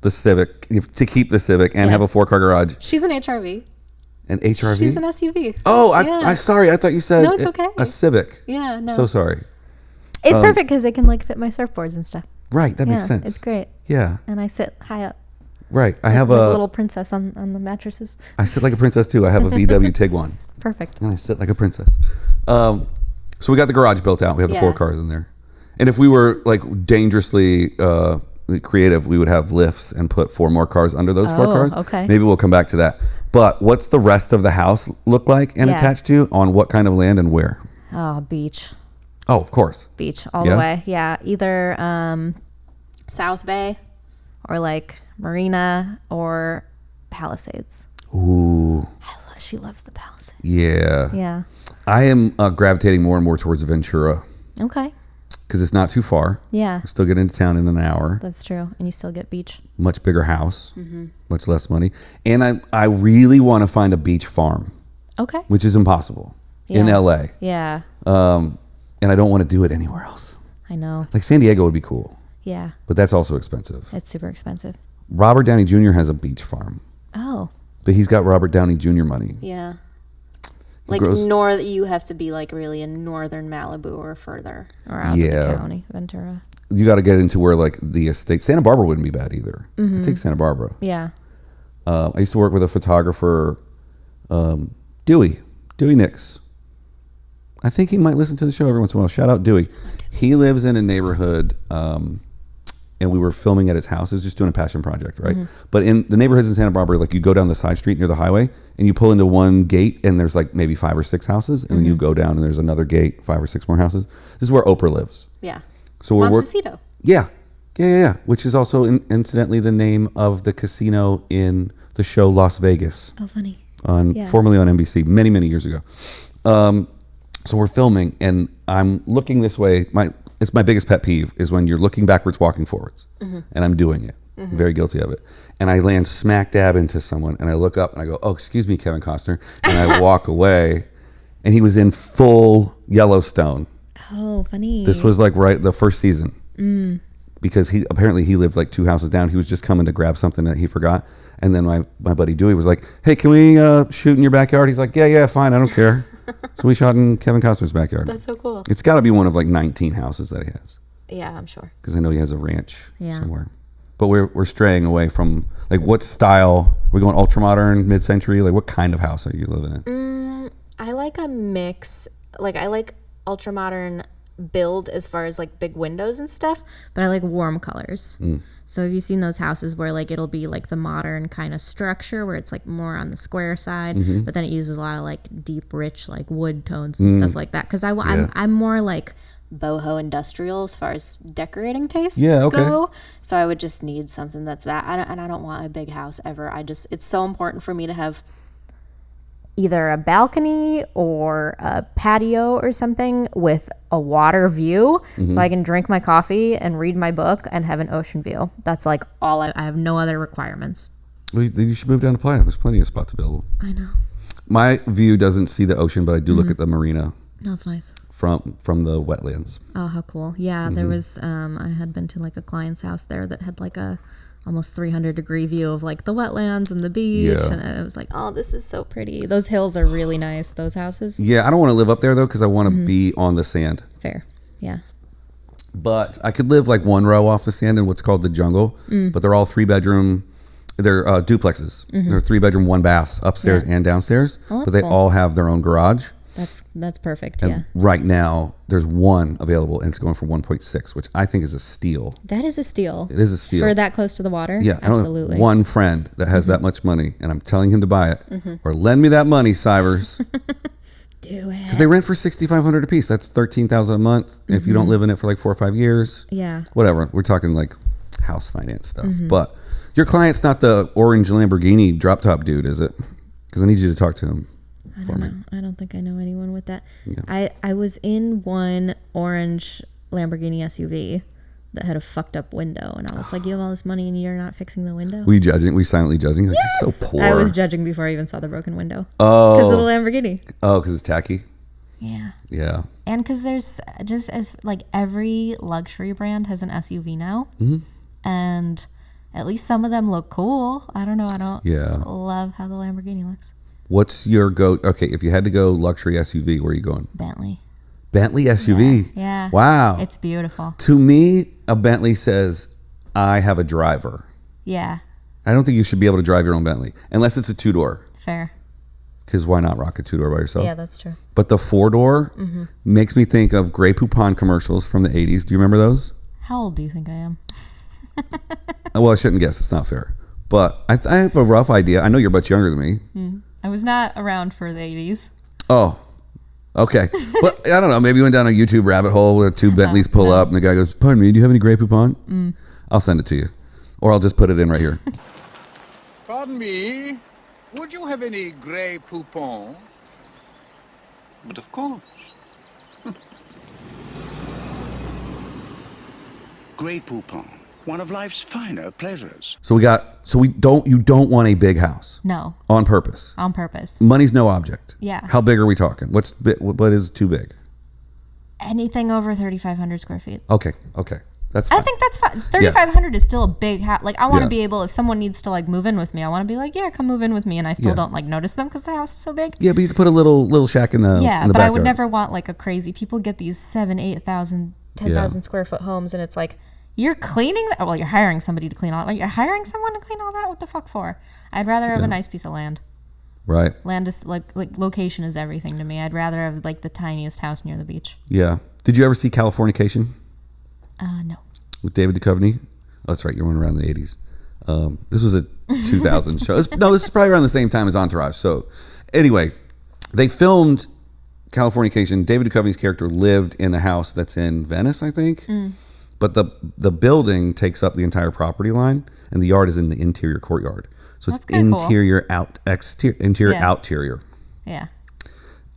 Speaker 1: the Civic, to keep the Civic and have a 4-car garage,
Speaker 3: She's an HRV.
Speaker 1: an HRV.
Speaker 3: She's an SUV.
Speaker 1: Oh, I'm sorry. I thought you said
Speaker 3: No, it's okay.
Speaker 1: a Civic.
Speaker 3: Yeah, no.
Speaker 1: So sorry.
Speaker 2: It's perfect because it can, like, fit my surfboards and stuff.
Speaker 1: Right, that makes sense.
Speaker 2: It's great.
Speaker 1: Yeah.
Speaker 2: And I sit high up.
Speaker 1: Right. I have
Speaker 2: like
Speaker 1: a
Speaker 2: little princess on the mattresses.
Speaker 1: I sit like a princess too. I have a VW Tiguan.
Speaker 2: Perfect.
Speaker 1: And I sit like a princess. So we got the garage built out. We have the 4 cars in there. And if we were like dangerously creative, we would have lifts and put 4 more cars under those 4 cars.
Speaker 2: Okay.
Speaker 1: Maybe we'll come back to that. But what's the rest of the house look like and attached to, on what kind of land and where?
Speaker 2: Oh, beach.
Speaker 1: Oh, of course.
Speaker 2: Beach all the way. Yeah. Either
Speaker 3: South Bay.
Speaker 2: or like Marina or Palisades.
Speaker 1: Ooh.
Speaker 2: She loves the Palisades.
Speaker 1: Yeah.
Speaker 2: Yeah.
Speaker 1: I am gravitating more and more towards Ventura
Speaker 2: Okay.
Speaker 1: because it's not too far.
Speaker 2: Yeah.
Speaker 1: We still get into town in an hour.
Speaker 2: That's true. And you still get beach.
Speaker 1: Much bigger house, much less money. And I really want to find a beach farm,
Speaker 2: Okay.
Speaker 1: which is impossible in LA.
Speaker 2: Yeah.
Speaker 1: and I don't want to do it anywhere else.
Speaker 2: I know.
Speaker 1: Like San Diego would be cool.
Speaker 2: Yeah.
Speaker 1: But that's also expensive.
Speaker 2: It's super expensive.
Speaker 1: Robert Downey Jr. has a beach farm.
Speaker 2: Oh.
Speaker 1: But he's got Robert Downey Jr. money.
Speaker 3: Yeah.
Speaker 1: He
Speaker 3: Like
Speaker 1: grows-
Speaker 3: you have to be like really in northern Malibu or further.
Speaker 2: Or out of the county, Ventura.
Speaker 1: You got to get into where like the estate. Santa Barbara wouldn't be bad either. I take Santa Barbara.
Speaker 2: Yeah.
Speaker 1: I used to work with a photographer, Dewey Nix. I think he might listen to the show every once in a while. Shout out Dewey. He lives in a neighborhood, and we were filming at his house. It was just doing a passion project, right? But in the neighborhoods in Santa Barbara, like you go down the side street near the highway, and you pull into one gate, and there's like maybe 5 or 6 houses, and then you go down, and there's another gate, 5 or 6 more houses. This is where Oprah lives.
Speaker 3: Yeah.
Speaker 1: So we're
Speaker 3: Montecito.
Speaker 1: Yeah. Which is also incidentally the name of the casino in the show Las Vegas.
Speaker 2: Oh, funny.
Speaker 1: Formerly on NBC many years ago. So we're filming, and I'm looking this way. It's my biggest pet peeve is when you're looking backwards, walking forwards, and I'm doing it. I'm very guilty of it. And I land smack dab into someone, and I look up and I go, "Oh, excuse me, Kevin Costner," and I walk away, and he was in full Yellowstone.
Speaker 2: Oh, funny.
Speaker 1: This was like right the first season. Because he lived like 2 houses down. He was just coming to grab something that he forgot. And then my buddy Dewey was like, "Hey, can we shoot in your backyard?" He's like, yeah, fine, I don't care. So we shot in Kevin Costner's backyard.
Speaker 3: That's so cool.
Speaker 1: It's got to be one of like 19 houses that he has.
Speaker 3: Yeah, I'm sure.
Speaker 1: Because I know he has a ranch somewhere. But we're straying away from, like, what style? Are we going ultra modern, mid-century? Like, what kind of house are you living in?
Speaker 3: I like a mix. Like, I like ultra modern build as far as like big windows and stuff,
Speaker 2: but I like warm colors. So have you seen those houses where like it'll be like the modern kind of structure where it's like more on the square side, but then it uses a lot of like deep, rich like wood tones and stuff like that? Because I'm more like boho industrial as far as decorating tastes go. So I would just need something that's that. I don't want a big house ever. It's so important for me to have either a balcony or a patio or something with a water view, so I can drink my coffee and read my book and have an ocean view. That's like all I have no other requirements.
Speaker 1: Well, then you should move down to Playa. There's plenty of spots available.
Speaker 2: I know.
Speaker 1: My view doesn't see the ocean, but I do look at the marina.
Speaker 2: That's nice.
Speaker 1: From the wetlands.
Speaker 2: Oh, how cool. Yeah, there was, I had been to like a client's house there that had like a almost 300-degree view of like the wetlands and the beach, and it was like, oh, this is so pretty. Those hills are really nice, those houses.
Speaker 1: Yeah, I don't want to live up there though because I want to be on the sand.
Speaker 2: Fair. Yeah.
Speaker 1: But I could live like one row off the sand in what's called the jungle, but they're all 3-bedroom. They're duplexes. They're 3-bedroom, 1 bath upstairs and downstairs, but they all have their own garage.
Speaker 2: That's perfect.
Speaker 1: And right now there's one available and it's going for 1.6, which I think is a steal.
Speaker 2: That is a steal.
Speaker 1: It is a steal
Speaker 2: for that close to the water.
Speaker 1: Yeah,
Speaker 2: absolutely.
Speaker 1: I don't have one friend that has that much money, and I'm telling him to buy it or lend me that money, Sivers.
Speaker 2: Do it.
Speaker 1: Because they rent for $6,500 a piece. That's $13,000 a month. If you don't live in it for like 4 or 5 years, whatever. We're talking like house finance stuff. But your client's not the orange Lamborghini drop top dude, is it? Because I need you to talk to him.
Speaker 2: I don't think I know anyone with that. Yeah. I was in one orange Lamborghini SUV that had a fucked up window, and I was like, you have all this money and you're not fixing the window?
Speaker 1: We judging? We silently judging? Yes! Like, so poor.
Speaker 2: I was judging before I even saw the broken window. Oh. Because of the Lamborghini.
Speaker 1: Oh, because it's tacky?
Speaker 2: Yeah.
Speaker 1: Yeah.
Speaker 2: And because there's just as like every luxury brand has an SUV now. And at least some of them look cool. I don't know. I don't love how the Lamborghini looks.
Speaker 1: What's your go? Okay, if you had to go luxury SUV, where are you going?
Speaker 2: Bentley.
Speaker 1: Bentley SUV?
Speaker 2: Yeah.
Speaker 1: Wow.
Speaker 2: It's beautiful.
Speaker 1: To me, a Bentley says, I have a driver.
Speaker 2: Yeah.
Speaker 1: I don't think you should be able to drive your own Bentley, unless it's a 2-door.
Speaker 2: Fair.
Speaker 1: Because why not rock a 2-door by yourself?
Speaker 2: Yeah, that's true.
Speaker 1: But the 4-door makes me think of Grey Poupon commercials from the 80s. Do you remember those?
Speaker 2: How old do you think I am?
Speaker 1: Well, I shouldn't guess. It's not fair. But I have a rough idea. I know you're much younger than me.
Speaker 2: I was not around for the 80s.
Speaker 1: Oh, okay. But I don't know. Maybe you went down a YouTube rabbit hole where 2 Bentleys pull up and the guy goes, pardon me, do you have any Grey Poupon? I'll send it to you. Or I'll just put it in right here.
Speaker 4: Pardon me, would you have any Grey Poupon?
Speaker 5: But of course. Grey Poupon, one of life's finer pleasures.
Speaker 1: So you don't want a big house.
Speaker 2: No.
Speaker 1: On purpose.
Speaker 2: On purpose.
Speaker 1: Money's no object.
Speaker 2: Yeah.
Speaker 1: How big are we talking? What is too big?
Speaker 2: Anything over 3,500 square feet.
Speaker 1: Okay. That's fine.
Speaker 2: I think that's fine. 3,500 is still a big house. Like, I want to be able, if someone needs to like move in with me, I want to be like, yeah, come move in with me, and I still don't like notice them because the house is so big.
Speaker 1: Yeah, but you could put a little shack in the
Speaker 2: but
Speaker 1: backyard.
Speaker 2: I would never want like a crazy. People get these 7,000, 8,000, 10,000 square foot homes, and it's like, you're cleaning that. Well, you're hiring somebody to clean all that. You're hiring someone to clean all that. What the fuck for? I'd rather have a nice piece of land.
Speaker 1: Right.
Speaker 2: Land is like location is everything to me. I'd rather have like the tiniest house near the beach.
Speaker 1: Yeah. Did you ever see Californication?
Speaker 2: No.
Speaker 1: With David Duchovny? Oh, that's right. You're one around the 80s. This was a 2000 show. No, this is probably around the same time as Entourage. So anyway, they filmed Californication. David Duchovny's character lived in a house that's in Venice, I think. But the building takes up the entire property line, and the yard is in the interior courtyard. So it's interior, outerior.
Speaker 2: Yeah.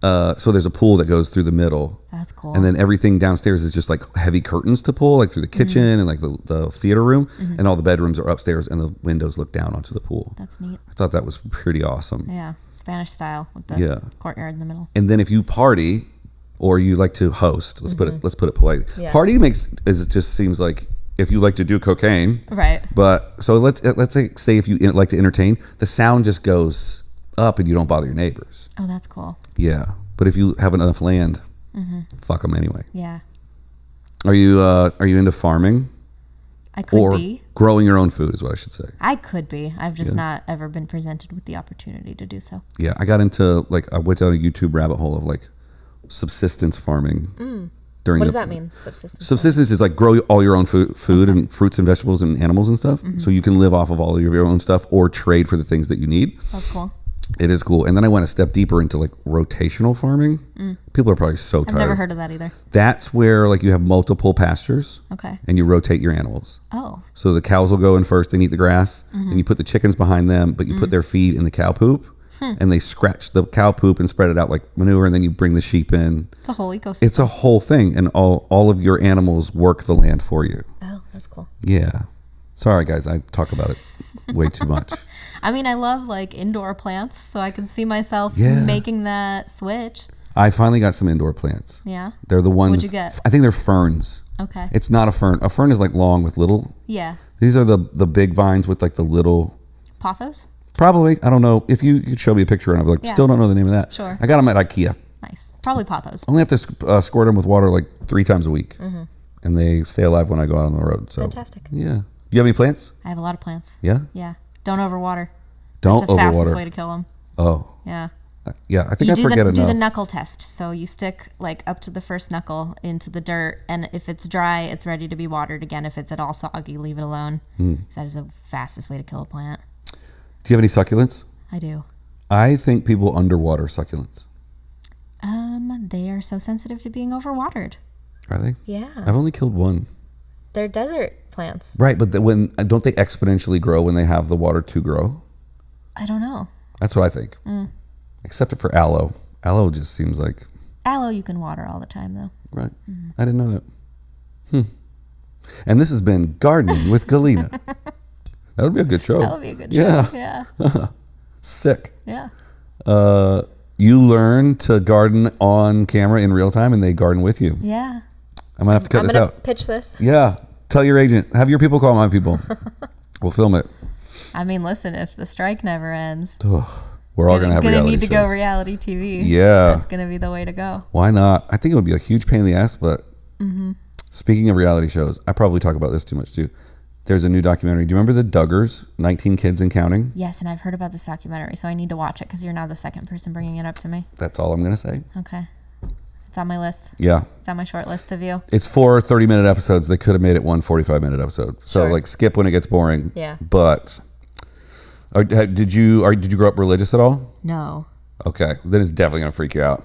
Speaker 1: So there's a pool that goes through the middle.
Speaker 2: That's cool.
Speaker 1: And then everything downstairs is just like heavy curtains to pull, like through the kitchen and like the theater room. And all the bedrooms are upstairs, and the windows look down onto the pool.
Speaker 2: That's neat.
Speaker 1: I thought that was pretty awesome.
Speaker 2: Yeah. Spanish style with the courtyard in the middle.
Speaker 1: And then if you party or you like to host, let's put it politely.
Speaker 2: Yeah.
Speaker 1: Party just seems like if you like to do cocaine.
Speaker 2: Right.
Speaker 1: But so let's say if you like to entertain, the sound just goes up and you don't bother your neighbors.
Speaker 2: Oh, that's cool.
Speaker 1: Yeah. But if you have enough land, fuck them anyway.
Speaker 2: Yeah.
Speaker 1: Are you into farming?
Speaker 2: I could be.
Speaker 1: Growing your own food is what I should say.
Speaker 2: I could be. I've just not ever been presented with the opportunity to do so.
Speaker 1: Yeah. I got into I went down a YouTube rabbit hole of like subsistence farming.
Speaker 3: What does that mean?
Speaker 1: Subsistence is like grow all your own food and fruits and vegetables and animals and stuff. So you can live off of all of your own stuff or trade for the things that you need.
Speaker 2: That's cool.
Speaker 1: It is cool. And then I went a step deeper into like rotational farming. People are probably so tired.
Speaker 2: I've never heard of that either.
Speaker 1: That's where like you have multiple pastures.
Speaker 2: Okay.
Speaker 1: And you rotate your animals.
Speaker 2: Oh.
Speaker 1: So the cows will go in first and eat the grass. Then you put the chickens behind them, but you put their feed in the cow poop. And they scratch the cow poop and spread it out like manure, and then you bring the sheep in.
Speaker 2: It's a whole ecosystem.
Speaker 1: It's a whole thing, and all of your animals work the land for you.
Speaker 2: Oh, that's cool.
Speaker 1: Yeah. Sorry, guys, I talk about it way too much.
Speaker 2: I mean, I love like indoor plants, so I can see myself making that switch.
Speaker 1: I finally got some indoor plants.
Speaker 2: Yeah?
Speaker 1: They're the ones.
Speaker 2: What'd you get?
Speaker 1: I think they're ferns.
Speaker 2: Okay.
Speaker 1: It's not a fern. A fern is like long with little.
Speaker 2: Yeah.
Speaker 1: These are the big vines with like the little.
Speaker 2: Pothos?
Speaker 1: Probably. I don't know. If you could show me a picture and I'd be like, still don't know the name of that.
Speaker 2: Sure.
Speaker 1: I got them at IKEA.
Speaker 2: Nice. Probably pothos.
Speaker 1: Only have to squirt them with water like 3 times a week. And they stay alive when I go out on the road. So
Speaker 2: fantastic.
Speaker 1: Yeah. Do you have any plants?
Speaker 2: I have a lot of plants.
Speaker 1: Yeah?
Speaker 2: Yeah. Don't overwater.
Speaker 1: Don't
Speaker 2: That's the
Speaker 1: overwater.
Speaker 2: fastest way to kill them.
Speaker 1: Oh.
Speaker 2: Yeah.
Speaker 1: Yeah, I think I forget enough.
Speaker 2: Do the knuckle test. So you stick like up to the first knuckle into the dirt, and if it's dry, it's ready to be watered again. If it's at all soggy, leave it alone. That is the fastest way to kill a plant.
Speaker 1: Do you have any succulents?
Speaker 2: I do.
Speaker 1: I think people underwater succulents.
Speaker 2: They are so sensitive to being overwatered.
Speaker 1: Are they?
Speaker 3: Yeah.
Speaker 1: I've only killed one.
Speaker 3: They're desert plants.
Speaker 1: Right, but don't they exponentially grow when they have the water to grow?
Speaker 2: I don't know.
Speaker 1: That's what I think. Except for aloe. Aloe just seems like...
Speaker 2: Aloe you can water all the time, though.
Speaker 1: Right. I didn't know that. And this has been Gardening with Galina. That would be a good show.
Speaker 2: That would be a good show. Yeah.
Speaker 1: Sick.
Speaker 2: Yeah.
Speaker 1: You learn to garden on camera in real time, and they garden with you.
Speaker 2: Yeah.
Speaker 1: I might have to cut this out.
Speaker 3: Pitch this.
Speaker 1: Yeah. Tell your agent. Have your people call my people. We'll film it.
Speaker 2: I mean, listen, if the strike never ends,
Speaker 1: we're all going to have reality
Speaker 2: gonna need to
Speaker 1: shows.
Speaker 2: go reality TV.
Speaker 1: Yeah.
Speaker 2: That's going to be the way to go.
Speaker 1: Why not? I think it would be a huge pain in the ass, but speaking of reality shows, I probably talk about this too much too. There's a new documentary. Do you remember the Duggars, 19 Kids and Counting?
Speaker 2: Yes, and I've heard about this documentary, so I need to watch it because you're now the second person bringing it up to me.
Speaker 1: That's all I'm going to say.
Speaker 2: Okay. It's on my list.
Speaker 1: Yeah.
Speaker 2: It's on my short list to view.
Speaker 1: It's 4 30-minute episodes. They could have made it one 45-minute episode. So
Speaker 3: Sure.
Speaker 1: like skip when it gets boring.
Speaker 3: Yeah.
Speaker 1: But did you grow up religious at all?
Speaker 2: No.
Speaker 1: Okay. Then it's definitely going to freak you out.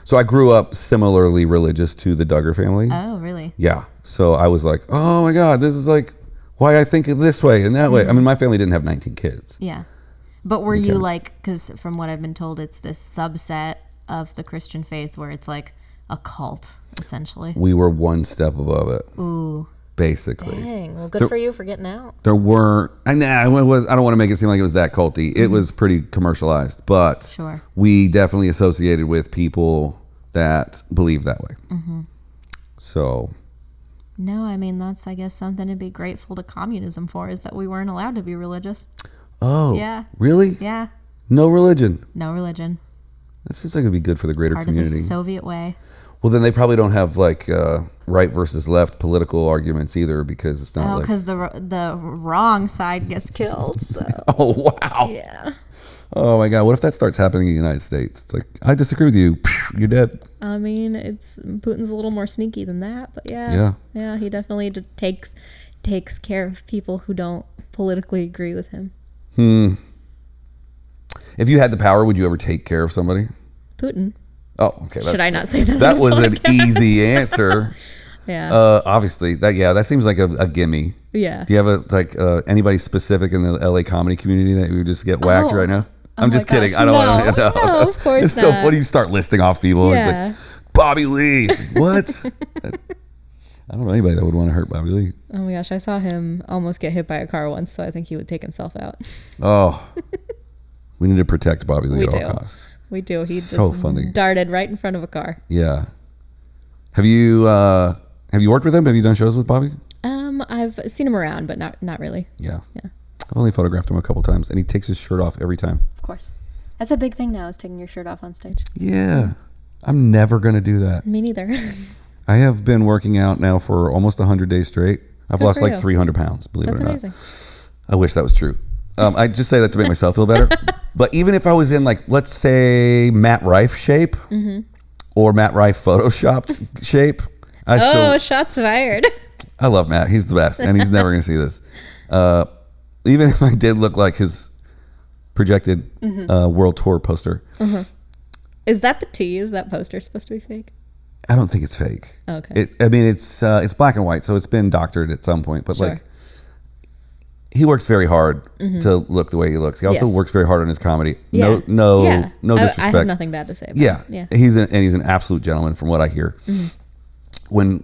Speaker 1: So I grew up similarly religious to the Duggar family.
Speaker 2: Oh, really?
Speaker 1: Yeah. So I was like, oh my God, this is like why I think of this way and that way. I mean, my family didn't have 19 kids.
Speaker 2: Yeah. But were you like, because from what I've been told, it's this subset of the Christian faith where it's like a cult, essentially.
Speaker 1: We were one step above it.
Speaker 2: Ooh.
Speaker 1: Basically.
Speaker 3: Dang. Well, good for you for getting out.
Speaker 1: There were, I don't want to make it seem like it was that culty. It was pretty commercialized, but
Speaker 2: Sure.
Speaker 1: we definitely associated with people that believed that way. So.
Speaker 2: No, I mean, that's, I guess, something to be grateful to communism for, is that we weren't allowed to be religious.
Speaker 1: Oh.
Speaker 2: Yeah.
Speaker 1: Really?
Speaker 2: Yeah.
Speaker 1: No religion?
Speaker 2: No religion.
Speaker 1: That seems like it'd be good for the greater community.
Speaker 2: Part of the Soviet way.
Speaker 1: Well, then they probably don't have like right versus left political arguments either, because it's not
Speaker 2: because the wrong side gets killed. So.
Speaker 1: Oh, wow.
Speaker 2: Yeah.
Speaker 1: Oh, my God. What if that starts happening in the United States? It's like, I disagree with you. You're dead.
Speaker 2: I mean, Putin's a little more sneaky than that, but yeah. Yeah, he definitely takes care of people who don't politically agree with him.
Speaker 1: If you had the power, would you ever take care of somebody?
Speaker 2: Putin.
Speaker 1: Oh, okay.
Speaker 2: Should I not say that?
Speaker 1: That was an easy answer.
Speaker 2: Yeah.
Speaker 1: Obviously, that seems like a gimme.
Speaker 2: Yeah.
Speaker 1: Do you have anybody specific in the LA comedy community that you would just get whacked right now? I'm just kidding. I don't want to.
Speaker 2: No, of course
Speaker 1: it's
Speaker 2: not.
Speaker 1: So what do you start listing off people?
Speaker 2: Yeah.
Speaker 1: Like, Bobby Lee. What? I don't know anybody that would want to hurt Bobby Lee.
Speaker 2: Oh my gosh, I saw him almost get hit by a car once, so I think he would take himself out.
Speaker 1: Oh. We need to protect Bobby Lee at all costs.
Speaker 2: We do. He
Speaker 1: so
Speaker 2: just
Speaker 1: funny.
Speaker 2: Darted right in front of a car.
Speaker 1: Yeah. Have you worked with him? Have you done shows with Bobby?
Speaker 2: I've seen him around, but not really.
Speaker 1: Yeah. I've only photographed him a couple times, and he takes his shirt off every time.
Speaker 2: Of course. That's a big thing now, is taking your shirt off on stage.
Speaker 1: Yeah. I'm never going to do that.
Speaker 2: Me neither.
Speaker 1: I have been working out now for almost 100 days straight. I've lost like 300 pounds, believe it or not.
Speaker 2: That's amazing.
Speaker 1: I wish that was true. I just say that to make myself feel better. But even if I was in, like, let's say Matt Rife shape, or Matt Rife photoshopped shape,
Speaker 2: shots fired.
Speaker 1: I love Matt. He's the best, and he's never going to see this. Even if I did look like his projected world tour poster.
Speaker 2: Is that the T? Is that poster supposed to be fake?
Speaker 1: I don't think it's fake.
Speaker 2: Okay.
Speaker 1: It's black and white, so it's been doctored at some point. But like, he works very hard to look the way he looks. He also works very hard on his comedy. No disrespect.
Speaker 2: I have nothing bad to say about him. Yeah.
Speaker 1: He's an absolute gentleman from what I hear. When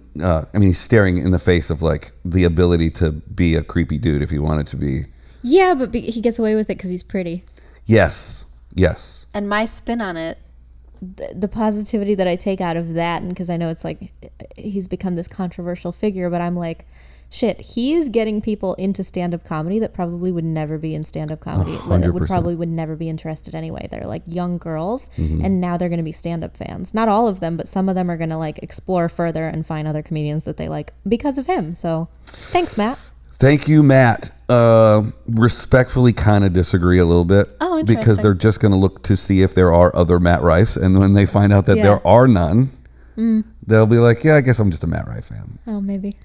Speaker 1: he's staring in the face of like the ability to be a creepy dude if he wanted to be.
Speaker 2: Yeah, but he gets away with it because he's pretty.
Speaker 1: Yes.
Speaker 2: And my spin on it, the positivity that I take out of that, and because I know it's like he's become this controversial figure, but I'm like, shit, he's getting people into stand-up comedy that probably would never be in stand-up comedy.
Speaker 1: 100%.
Speaker 2: Would never be interested anyway. They're like young girls, and now they're going to be stand-up fans. Not all of them, but some of them are going to like explore further and find other comedians that they like because of him. So thanks, Matt.
Speaker 1: Thank you, Matt. Respectfully kind of disagree a little bit.
Speaker 2: Oh, interesting.
Speaker 1: Because they're just going to look to see if there are other Matt Rifes, and when they find out that there are none, they'll be like, yeah, I guess I'm just a Matt Rife fan.
Speaker 2: Oh, maybe.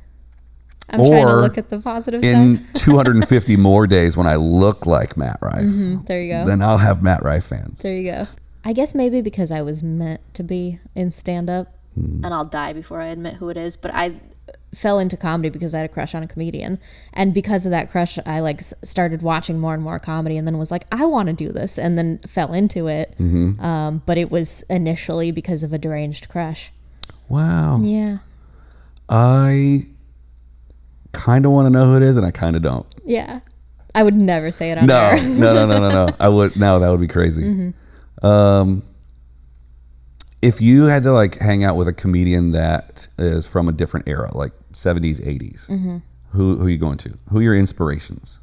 Speaker 2: I'm trying to look at the positive
Speaker 1: in
Speaker 2: side.
Speaker 1: 250 more days when I look like Matt Rife,
Speaker 2: there you go.
Speaker 1: then I'll have Matt Rife fans.
Speaker 2: There you go. I guess maybe because I was meant to be in stand-up, and I'll die before I admit who it is, but I fell into comedy because I had a crush on a comedian, and because of that crush I like started watching more and more comedy, and then was like, I want to do this, and then fell into it. But it was initially because of a deranged crush. Wow. Yeah.
Speaker 1: I kind of want to know who it is, and I kind of don't.
Speaker 2: Yeah. I would never say it on air.
Speaker 1: No. I would. No, that would be crazy. If you had to like hang out with a comedian that is from a different era, like 70s, 80s, who are you going to? Who are your inspirations?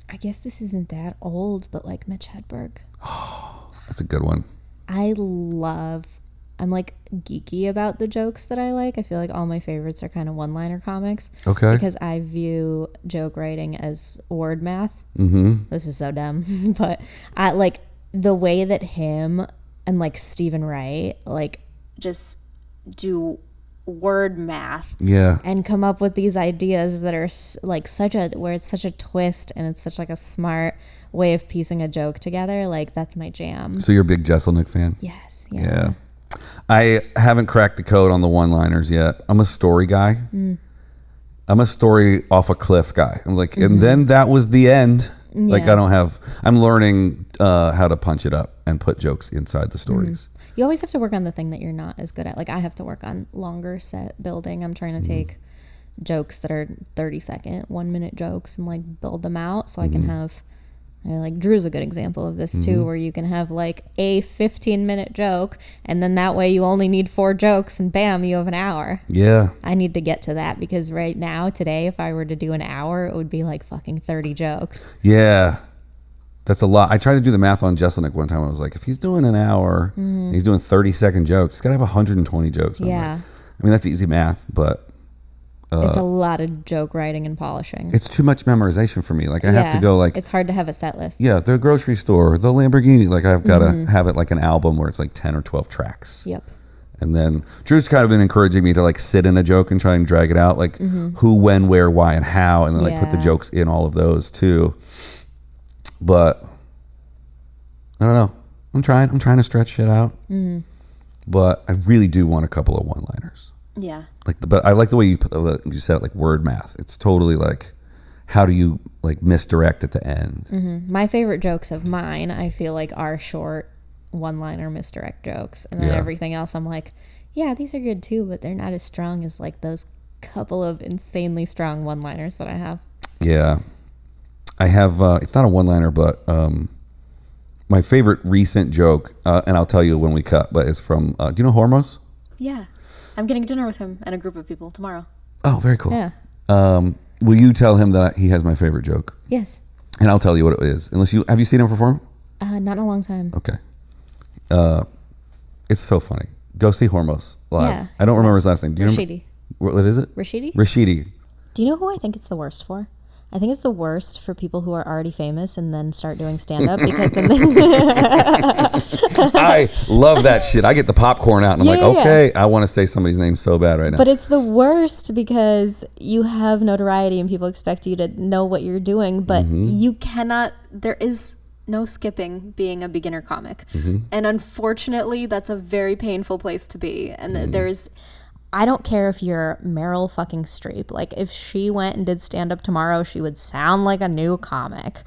Speaker 2: I guess this isn't that old, but like Mitch Hedberg.
Speaker 1: Oh, that's a good one.
Speaker 2: I'm like geeky about the jokes that I like. I feel like all my favorites are kind of one-liner comics.
Speaker 1: Okay.
Speaker 2: Because I view joke writing as word math. This is so dumb, but I like the way that him and like Stephen Wright like just do word math. Yeah. And come up with these ideas that are like where it's such a twist and it's such like a smart way of piecing a joke together. Like that's my jam.
Speaker 1: So you're a big Jesselnick fan?
Speaker 2: Yes.
Speaker 1: Yeah. I haven't cracked the code on the one-liners yet. I'm a story guy. I'm a story off a cliff guy. I'm like, and then that was the end. Like I'm learning how to punch it up and put jokes inside the stories.
Speaker 2: You always have to work on the thing that you're not as good at. Like I have to work on longer set building. I'm trying to take jokes that are 30-second, 1-minute jokes and like build them out so I can have Like Drew's a good example of this too, where you can have like a 15-minute joke, and then that way you only need 4 jokes, and bam, you have an hour.
Speaker 1: Yeah.
Speaker 2: I need to get to that, because right now, today, if I were to do an hour, it would be like fucking 30 jokes.
Speaker 1: Yeah. That's a lot. I tried to do the math on Jesselnick one time. I was like, if he's doing an hour, and he's doing 30-second jokes, he's got to have 120 jokes.
Speaker 2: Yeah.
Speaker 1: Like, I mean, that's easy math, but
Speaker 2: it's a lot of joke writing and polishing.
Speaker 1: it's too much memorization for me. Like, I have to go like,
Speaker 2: it's hard to have a set list.
Speaker 1: yeah, the grocery store, the Lamborghini. Like, I've got to have it like an album where it's like 10 or 12 tracks.
Speaker 2: Yep.
Speaker 1: And then Drew's kind of been encouraging me to like sit in a joke and try and drag it out, like who, when, where, why, and how, and then like put the jokes in all of those too. But I don't know. I'm trying to stretch shit out. But I really do want a couple of one-liners.
Speaker 2: Yeah.
Speaker 1: But I like the way you said it, like word math. It's totally like, how do you like misdirect at the end?
Speaker 2: My favorite jokes of mine, I feel like, are short one-liner misdirect jokes, and then everything else I'm like, yeah, these are good too, but they're not as strong as like those couple of insanely strong one-liners that I have.
Speaker 1: Yeah, I have. It's not a one-liner, but my favorite recent joke, and I'll tell you when we cut, but it's from. Do you know Hormos?
Speaker 2: Yeah, I'm getting dinner with him and a group of people tomorrow.
Speaker 1: Oh, very cool.
Speaker 2: Yeah.
Speaker 1: Will you tell him that he has my favorite joke?
Speaker 2: Yes.
Speaker 1: And I'll tell you what it is. Unless have you seen him perform?
Speaker 2: Not in a long time.
Speaker 1: Okay. It's so funny. Go see Hormos live.
Speaker 2: Yeah,
Speaker 1: I don't remember his last name. Do you
Speaker 2: Rashidi.
Speaker 1: remember? What is it?
Speaker 2: Rashidi?
Speaker 1: Rashidi.
Speaker 2: Do you know who I think it's the worst for? I think it's the worst for people who are already famous and then start doing stand-up, because then
Speaker 1: I love that shit. I get the popcorn out and I'm like, okay, I want to say somebody's name so bad right now.
Speaker 2: But it's the worst because you have notoriety and people expect you to know what you're doing, but you cannot, there is no skipping being a beginner comic. And unfortunately, that's a very painful place to be. And there's, I don't care if you're Meryl fucking Streep. Like, if she went and did stand-up tomorrow, she would sound like a new comic.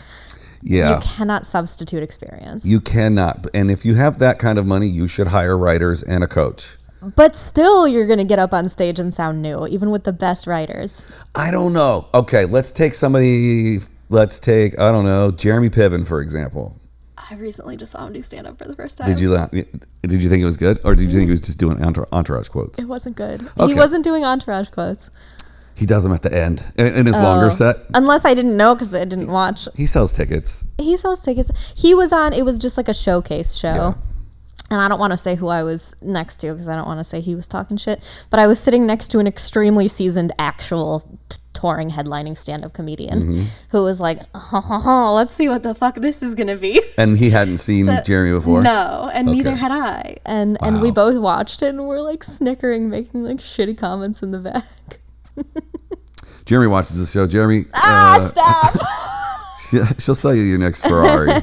Speaker 1: Yeah.
Speaker 2: You cannot substitute experience.
Speaker 1: You cannot. And if you have that kind of money, you should hire writers and a coach.
Speaker 2: But still, you're going to get up on stage and sound new, even with the best writers.
Speaker 1: I don't know. Okay, let's take, I don't know, Jeremy Piven, for example.
Speaker 2: I recently just saw him do stand-up for the first time.
Speaker 1: Did you think it was good? Or did you think he was just doing entourage quotes?
Speaker 2: It wasn't good.
Speaker 1: Okay.
Speaker 2: He wasn't doing entourage quotes.
Speaker 1: He does them at the end in his longer set.
Speaker 2: Unless I didn't know because I didn't watch.
Speaker 1: He sells tickets.
Speaker 2: He sells tickets. He was on, it was just like a showcase show.
Speaker 1: Yeah.
Speaker 2: And I don't want to say who I was next to because I don't want to say he was talking shit. But I was sitting next to an extremely seasoned actual touring headlining stand-up comedian who was like, let's see what the fuck this is going to be.
Speaker 1: And he hadn't seen Jeremy before?
Speaker 2: No, and neither had I. And we both watched it and we're like snickering, making like shitty comments in the back.
Speaker 1: Jeremy watches this show. Jeremy.
Speaker 2: Stop!
Speaker 1: She'll sell you your next Ferrari.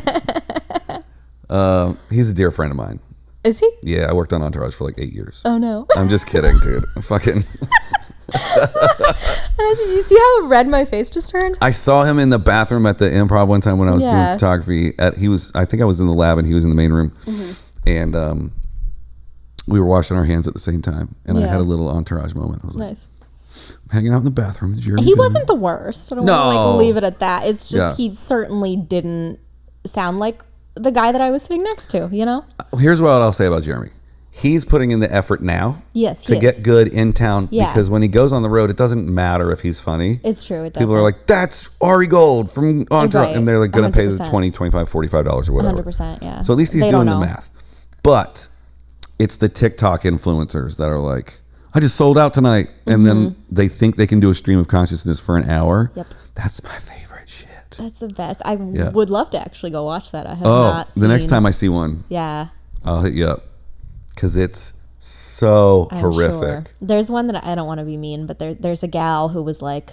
Speaker 1: He's a dear friend of mine.
Speaker 2: Is he?
Speaker 1: Yeah, I worked on Entourage for like 8 years.
Speaker 2: Oh no.
Speaker 1: I'm just kidding, dude. Fucking.
Speaker 2: Did you see how red my face just turned?
Speaker 1: I saw him in the bathroom at the Improv one time when I was doing photography. I think I was in the lab and he was in the main room, and we were washing our hands at the same time. And I had a little Entourage moment. I was like,
Speaker 2: nice.
Speaker 1: I'm hanging out in the bathroom.
Speaker 2: He wasn't the worst. I don't want to like leave it at that. It's just he certainly didn't sound like the guy that I was sitting next to. You know.
Speaker 1: Here's what I'll say about Jeremy. He's putting in the effort now to get good in town because when he goes on the road, it doesn't matter if he's funny.
Speaker 2: It's true. It doesn't.
Speaker 1: People are like, that's Ari Gold from Entourage.
Speaker 2: Right.
Speaker 1: And they're like going to pay the $20, $25, $45 or whatever.
Speaker 2: 100%, yeah.
Speaker 1: So at least he's doing the math. But it's the TikTok influencers that are like, I just sold out tonight. And then they think they can do a stream of consciousness for an hour. Yep. That's my favorite shit.
Speaker 2: That's the best. I would love to actually go watch that. I have not seen.
Speaker 1: The next time I see one, I'll hit you up. Because it's so horrific. Sure.
Speaker 2: There's one that I don't want to be mean, but there's a gal who was like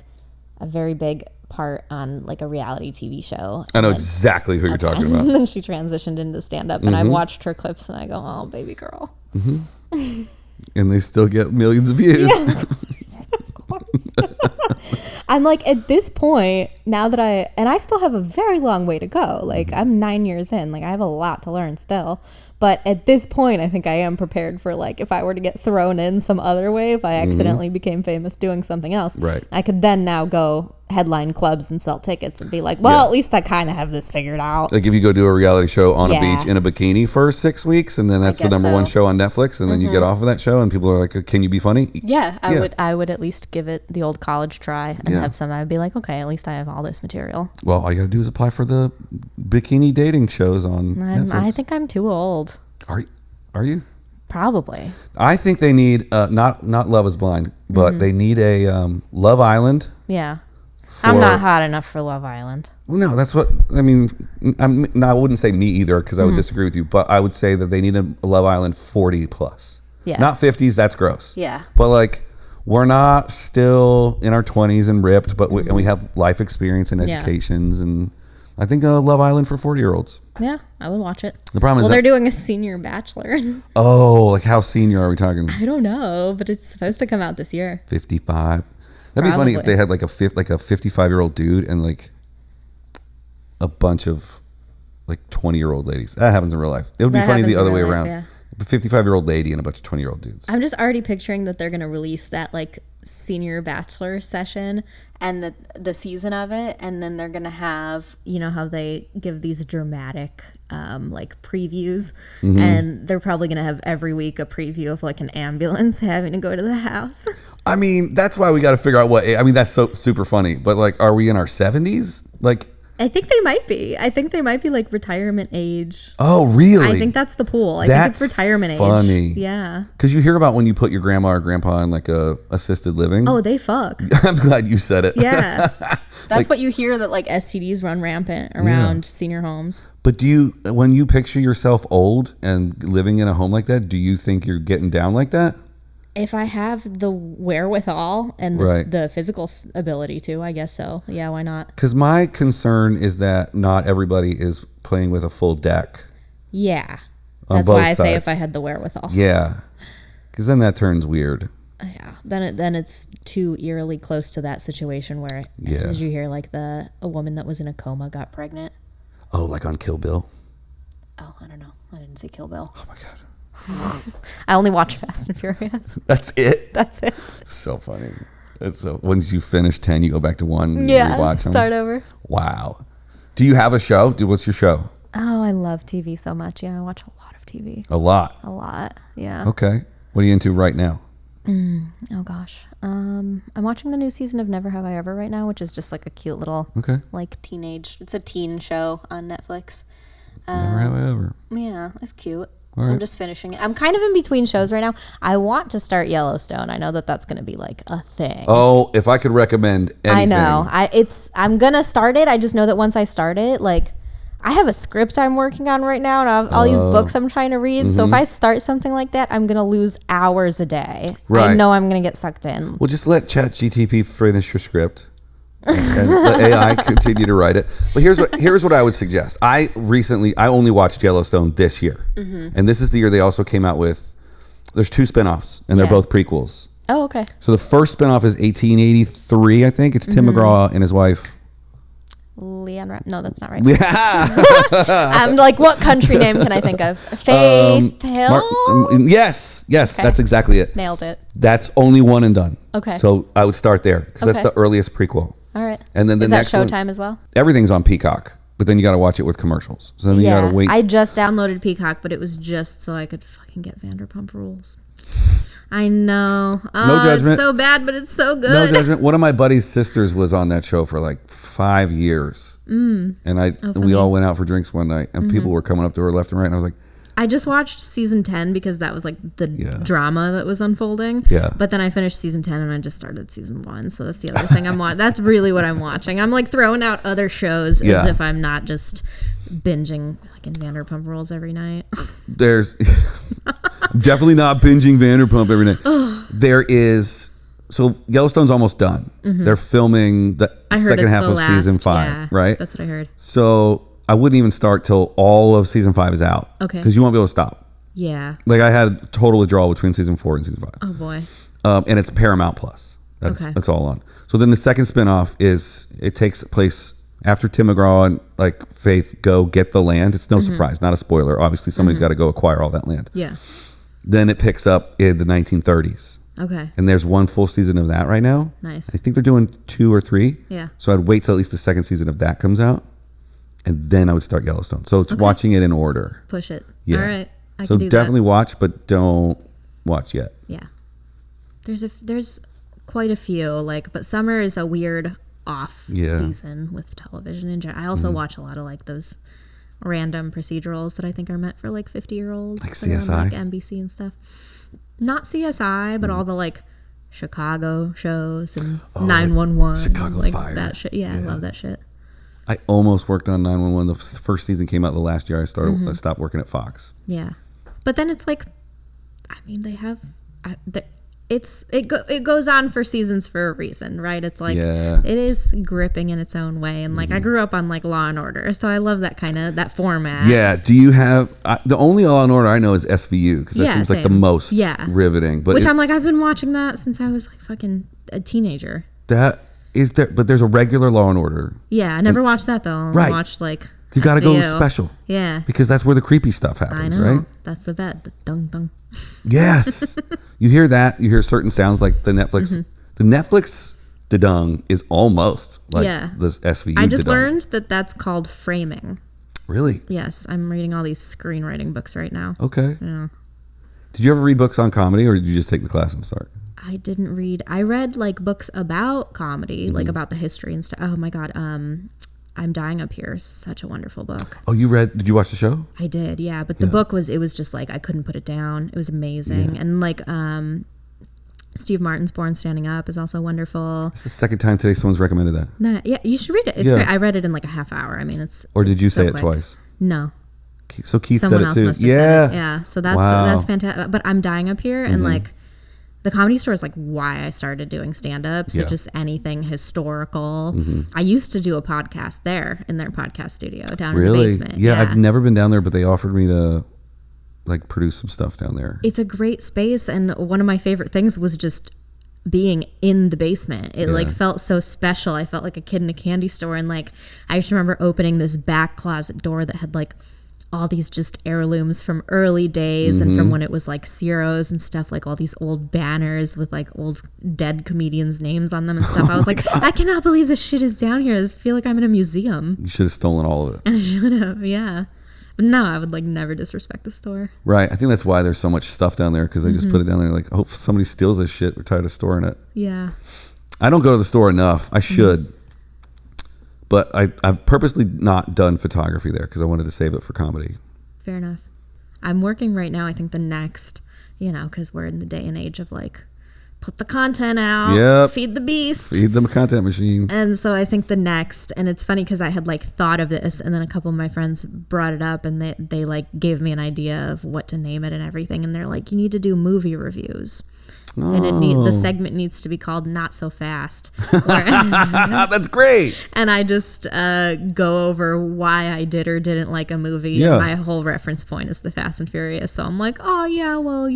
Speaker 2: a very big part on like a reality TV show.
Speaker 1: I know exactly who you're talking about.
Speaker 2: And then she transitioned into stand-up, and I've watched her clips, and I go, oh, baby girl.
Speaker 1: And they still get millions of views.
Speaker 2: Yeah. Of course. I'm like, at this point, now that I still have a very long way to go. Like, I'm 9 years in. Like, I have a lot to learn still. But at this point, I think I am prepared for, like, if I were to get thrown in some other way, if I accidentally became famous doing something else,
Speaker 1: Right.
Speaker 2: I could then now go headline clubs and sell tickets and be like, well, at least I kind of have this figured out.
Speaker 1: Like if you go do a reality show on a
Speaker 2: Yeah.
Speaker 1: beach in a bikini for 6 weeks, and then that's the
Speaker 2: guess
Speaker 1: number one
Speaker 2: so.
Speaker 1: show on Netflix, and then you get off of that show, and people are like, "Can you be funny?"
Speaker 2: Yeah, I would at least give it the old college try and have some. I'd be like, okay, at least I have all this material.
Speaker 1: Well, all you got to do is apply for the bikini dating shows on Netflix.
Speaker 2: I think I'm too old.
Speaker 1: Are you?
Speaker 2: Probably.
Speaker 1: I think they need not Love Is Blind, but they need a Love Island.
Speaker 2: Yeah. I'm not hot enough for Love Island.
Speaker 1: Well, no, that's what I mean. I wouldn't say me either, because I would disagree with you. But I would say that they need a Love Island 40 plus.
Speaker 2: Yeah.
Speaker 1: Not 50s. That's gross.
Speaker 2: Yeah.
Speaker 1: But like, we're not still in our 20s and ripped, but and we have life experience and educations, and I think a Love Island for 40-year-olds.
Speaker 2: Yeah, I would watch it.
Speaker 1: The problem is
Speaker 2: they're doing a senior bachelor.
Speaker 1: Oh, like how senior are we talking?
Speaker 2: I don't know, but it's supposed to come out this year.
Speaker 1: 55. That'd be funny if they had like a 55-year-old dude and like a bunch of like 20-year-old ladies. That happens in real life. It would be funny the other way around.
Speaker 2: Yeah.
Speaker 1: A 55-year-old lady and a bunch of 20-year-old dudes.
Speaker 2: I'm just already picturing that they're going to release that like senior bachelor session and the season of it, and then they're going to have, you know how they give these dramatic like previews, and they're probably going to have every week a preview of like an ambulance having to go to the house.
Speaker 1: I mean, that's why we got to figure out that's so super funny. But like, are we in our 70s? Like,
Speaker 2: I think they might be. I think they might be like retirement age.
Speaker 1: oh, really?
Speaker 2: I think that's the pool. I think it's retirement
Speaker 1: funny.
Speaker 2: age. Yeah.
Speaker 1: Because you hear about when you put your grandma or grandpa in like a assisted living.
Speaker 2: Oh, they fuck.
Speaker 1: I'm glad you said it.
Speaker 2: Yeah. That's what you hear, that like STDs run rampant around senior homes.
Speaker 1: But when you picture yourself old and living in a home like that, do you think you're getting down like that?
Speaker 2: If I have the wherewithal and the physical ability to, I guess so. Yeah, why not?
Speaker 1: Because my concern is that not everybody is playing with a full deck.
Speaker 2: Yeah.
Speaker 1: On
Speaker 2: That's
Speaker 1: both
Speaker 2: why I say
Speaker 1: sides.
Speaker 2: if I had the wherewithal.
Speaker 1: Yeah. Because then that turns weird.
Speaker 2: Yeah. Then it's too eerily close to that situation where did you hear like a woman that was in a coma got pregnant?
Speaker 1: Oh, like on Kill Bill?
Speaker 2: Oh, I don't know. I didn't see Kill Bill.
Speaker 1: Oh my God.
Speaker 2: I only watch Fast and Furious.
Speaker 1: That's it?
Speaker 2: That's it.
Speaker 1: So funny. It's so, once you finish 10, you go back to 1.
Speaker 2: Yeah,
Speaker 1: you
Speaker 2: start over.
Speaker 1: Wow. Do you have a show? What's your show?
Speaker 2: Oh, I love TV so much. Yeah, I watch a lot of TV.
Speaker 1: A lot.
Speaker 2: Yeah.
Speaker 1: Okay. What are you into right now?
Speaker 2: Oh gosh. I'm watching the new season of Never Have I Ever right now, which is just like a cute little like teenage. It's a teen show on Netflix.
Speaker 1: Never have I ever.
Speaker 2: Yeah, it's cute.
Speaker 1: All right.
Speaker 2: I'm just finishing it. I'm kind of in between shows right now. I want to start Yellowstone. I know that that's going to be like a thing.
Speaker 1: Oh, if I could recommend anything.
Speaker 2: I know. I'm going to start it. I just know that once I start it, like I have a script I'm working on right now, and I have all these books I'm trying to read. So if I start something like that, I'm going to lose hours a day.
Speaker 1: Right.
Speaker 2: I know I'm going to get sucked in.
Speaker 1: Well, just let ChatGTP finish your script. And let AI continue to write it. But here's what I would suggest. I only watched Yellowstone this year, and this is the year they also came out with. There's 2 spinoffs, and they're both prequels.
Speaker 2: Oh, okay.
Speaker 1: So the first spinoff is 1883, I think. It's Tim McGraw and his wife.
Speaker 2: No, that's not right.
Speaker 1: Yeah.
Speaker 2: I'm like, what country name can I think of? Faith Hill?
Speaker 1: Yes, okay. That's exactly it.
Speaker 2: Nailed it.
Speaker 1: That's only one and done.
Speaker 2: Okay.
Speaker 1: So I would start there because that's the earliest prequel.
Speaker 2: All right.
Speaker 1: And then the
Speaker 2: is
Speaker 1: next
Speaker 2: that
Speaker 1: one,
Speaker 2: Showtime as well?
Speaker 1: Everything's on Peacock, but then you got to watch it with commercials. So then you got to wait.
Speaker 2: I just downloaded Peacock, but it was just so I could fucking get Vanderpump Rules. I know. Oh,
Speaker 1: no judgment.
Speaker 2: It's so bad, but it's so good.
Speaker 1: No judgment. One of my buddy's sisters was on that show for like 5 years. And we all went out for drinks one night, and people were coming up to her left and right, and I was like,
Speaker 2: I just watched season 10 because that was like the drama that was unfolding.
Speaker 1: Yeah.
Speaker 2: But then I finished season 10 and I just started season 1. So that's the other thing I'm watching. That's really what I'm watching. I'm like throwing out other shows as if I'm not just binging like in Vanderpump Rules every night.
Speaker 1: There's definitely not binging Vanderpump every night. There is, so Yellowstone's almost done. They're filming the second half of season 5, right?
Speaker 2: That's what I heard.
Speaker 1: So I wouldn't even start till all of season 5 is out. Okay. Because you won't be able to stop.
Speaker 2: Yeah.
Speaker 1: Like I had total withdrawal between season 4 and season 5.
Speaker 2: Oh boy.
Speaker 1: And it's Paramount Plus. That's all on. So then the second spinoff takes place After Tim McGraw and like Faith go get the land, it's no surprise, not a spoiler. Obviously, somebody's got to go acquire all that land.
Speaker 2: Yeah.
Speaker 1: Then it picks up in the 1930s.
Speaker 2: Okay.
Speaker 1: And there's one full season of that right now.
Speaker 2: Nice.
Speaker 1: I think they're doing 2 or 3.
Speaker 2: Yeah.
Speaker 1: So I'd wait till at least the second season of that comes out, and then I would start Yellowstone. So it's watching it in order.
Speaker 2: Push it.
Speaker 1: Yeah.
Speaker 2: All right. I
Speaker 1: So
Speaker 2: can do
Speaker 1: definitely
Speaker 2: that.
Speaker 1: watch, but don't watch yet.
Speaker 2: Yeah. There's quite a few, like, but summer is a weird off season with television in general. I also watch a lot of like those random procedurals that I think are meant for like 50-year-olds.
Speaker 1: Like CSI?
Speaker 2: Like NBC and stuff. Not CSI, but all the like Chicago shows and 911.
Speaker 1: Chicago
Speaker 2: like
Speaker 1: Fire.
Speaker 2: that shit. Yeah, I love that shit.
Speaker 1: I almost worked on 911. The first season came out the last year. I stopped working at Fox.
Speaker 2: Yeah. But then it's like, I mean, they have, it goes on for seasons for a reason, right? It's like, it is gripping in its own way. And like, I grew up on like Law and Order. So I love that kind of, that format.
Speaker 1: Yeah. Do you have, the only Law and Order I know is SVU, because that seems like the most riveting. But
Speaker 2: I'm like, I've been watching that since I was like fucking a teenager.
Speaker 1: That is there, but there's a regular Law and Order.
Speaker 2: Yeah. I never watched that though. I watched like,
Speaker 1: you got to go
Speaker 2: SVU.
Speaker 1: Special.
Speaker 2: Yeah.
Speaker 1: Because that's where the creepy stuff happens,
Speaker 2: I know.
Speaker 1: right?
Speaker 2: That's the bet. The dung dung.
Speaker 1: Yes. You hear that, you hear certain sounds like the Netflix. The Netflix da-dung is almost like this SVU
Speaker 2: I just
Speaker 1: da-dung.
Speaker 2: learned that that's called framing.
Speaker 1: Really?
Speaker 2: Yes. I'm reading all these screenwriting books right now.
Speaker 1: Okay.
Speaker 2: Yeah.
Speaker 1: Did you ever read books on comedy, or did you just take the class and start?
Speaker 2: I didn't read. I read like books about comedy, like about the history and stuff. Oh my God. I'm Dying Up Here. Such a wonderful book.
Speaker 1: Oh, did you watch the show?
Speaker 2: I did, yeah. But the book it was just like, I couldn't put it down. It was amazing.
Speaker 1: Yeah.
Speaker 2: And like, Steve Martin's Born Standing Up is also wonderful.
Speaker 1: It's the second time today someone's recommended that.
Speaker 2: Nah, yeah, you should read it. It's great. I read it in like a half hour. I mean, it's.
Speaker 1: Or did you
Speaker 2: so
Speaker 1: say it
Speaker 2: quick.
Speaker 1: twice?
Speaker 2: No.
Speaker 1: So Keith
Speaker 2: Someone
Speaker 1: said it
Speaker 2: else
Speaker 1: too.
Speaker 2: must have said it. Yeah. So that's fantastic. But I'm Dying Up Here, and like, the Comedy Store is like why I started doing stand-up. So just anything historical. I used to do a podcast there in their podcast studio down in the basement.
Speaker 1: Yeah, I've never been down there, but they offered me to like produce some stuff down there.
Speaker 2: It's a great space, and one of my favorite things was just being in the basement. It like felt so special. I felt like a kid in a candy store, and like I just remember opening this back closet door that had like all these just heirlooms from early days and from when it was like Ciro's and stuff, like all these old banners with like old dead comedians' names on them and stuff. I was like, I cannot believe this shit is down here. I feel like I'm in a museum.
Speaker 1: You should have stolen all of it.
Speaker 2: I should have, yeah. But no, I would like never disrespect the store.
Speaker 1: Right. I think that's why there's so much stuff down there, because they just put it down there like, oh, if somebody steals this shit, we're tired of storing it.
Speaker 2: Yeah.
Speaker 1: I don't go to the store enough. I should. But I've purposely not done photography there because I wanted to save it for comedy.
Speaker 2: Fair enough. I'm working right now, I think the next, because we're in the day and age of like, put the content out, feed the beast.
Speaker 1: Feed them a content machine.
Speaker 2: And so I think the next, and it's funny because I had like thought of this, and then a couple of my friends brought it up, and they like gave me an idea of what to name it and everything. And they're like, you need to do movie reviews. And the segment needs to be called Not So Fast.
Speaker 1: That's great.
Speaker 2: And I just go over why I did or didn't like a movie.
Speaker 1: Yeah.
Speaker 2: And my whole reference point is the Fast and Furious. So I'm like, oh yeah, well,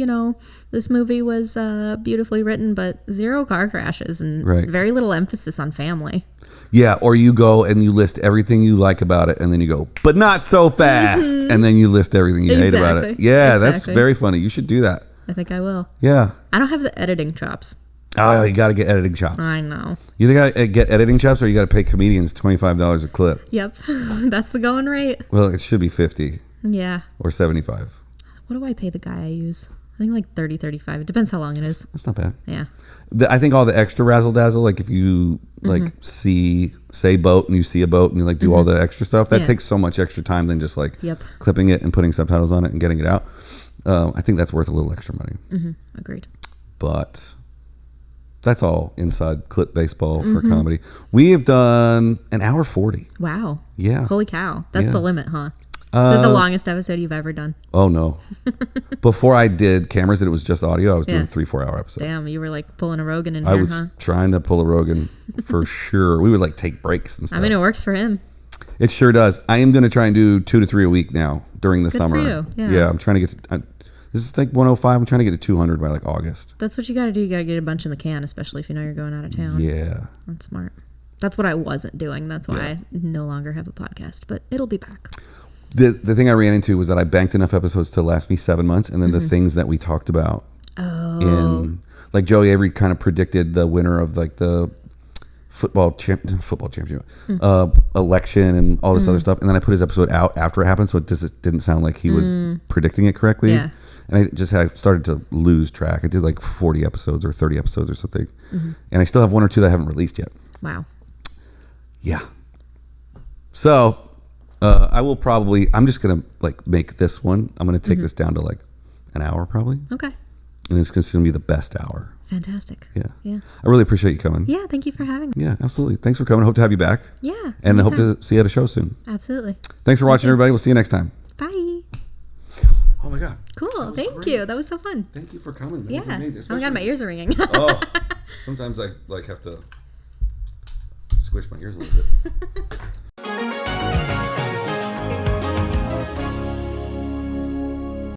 Speaker 2: this movie was beautifully written, but 0 car crashes and very little emphasis on family.
Speaker 1: Yeah, or you go and you list everything you like about it, and then you go, but not so fast. And then you list everything you hate about it. Yeah, that's very funny. You should do that.
Speaker 2: I think I will.
Speaker 1: Yeah.
Speaker 2: I don't have the editing chops.
Speaker 1: Oh, you got to get editing chops.
Speaker 2: I know.
Speaker 1: You either got to get editing chops, or you got to pay comedians $25 a clip.
Speaker 2: Yep. That's the going rate.
Speaker 1: Well, it should be 50.
Speaker 2: Yeah.
Speaker 1: Or 75.
Speaker 2: What do I pay the guy I use? I think like 30, 35. It depends how long it is.
Speaker 1: That's not bad.
Speaker 2: Yeah.
Speaker 1: I think all the extra razzle dazzle, like if you like say boat and you see a boat and you like do all the extra stuff, that takes so much extra time than just like clipping it and putting subtitles on it and getting it out. I think that's worth a little extra money.
Speaker 2: Agreed.
Speaker 1: But that's all inside clip baseball for comedy. We have done an hour 40.
Speaker 2: Wow.
Speaker 1: Yeah.
Speaker 2: Holy cow. That's the limit, huh? Is it the longest episode you've ever done?
Speaker 1: Oh, no. Before I did cameras and it was just audio, I was doing 3-4 hour episodes.
Speaker 2: Damn, you were like pulling a Rogan in
Speaker 1: I
Speaker 2: here,
Speaker 1: was trying to pull a Rogan for sure. We would like take breaks and stuff.
Speaker 2: I mean, it works for him.
Speaker 1: It sure does. I am going to try and do 2 to 3 a week now during the summer.
Speaker 2: For you.
Speaker 1: Yeah, I'm trying to get to... This is like 105. I'm trying to get to 200 by like August.
Speaker 2: That's what you got to do. You got to get a bunch in the can, especially if you know you're going out of town.
Speaker 1: Yeah.
Speaker 2: That's smart. That's what I wasn't doing. That's why I no longer have a podcast, but it'll be back.
Speaker 1: The thing I ran into was that I banked enough episodes to last me 7 months, and then the things that we talked about in, like Joey Avery kind of predicted the winner of like the football championship election and all this other stuff, and then I put his episode out after it happened, so it just didn't sound like he was predicting it correctly. Yeah. And I just started to lose track. I did like 40 episodes or 30 episodes or something, and I still have 1 or 2 that I haven't released yet.
Speaker 2: Wow. Yeah.
Speaker 1: So I will probably, I'm just gonna like make this one, I'm gonna take this down to like an hour probably.
Speaker 2: Okay.
Speaker 1: And it's gonna be the best hour.
Speaker 2: Fantastic.
Speaker 1: Yeah.
Speaker 2: Yeah.
Speaker 1: I really appreciate you coming.
Speaker 2: Yeah, thank you for having me.
Speaker 1: Yeah, absolutely. Thanks for coming. Hope to have you back.
Speaker 2: Yeah.
Speaker 1: And I hope to see you at a show soon.
Speaker 2: Absolutely.
Speaker 1: Thanks for watching, everybody. We'll see you next time.
Speaker 2: Bye.
Speaker 1: Oh my God.
Speaker 2: Cool. Thank you. That was so fun.
Speaker 1: Thank you for coming. That was
Speaker 2: amazing.
Speaker 1: Especially,
Speaker 2: oh my God, my ears are ringing.
Speaker 1: Sometimes I like have to squish my ears a little bit.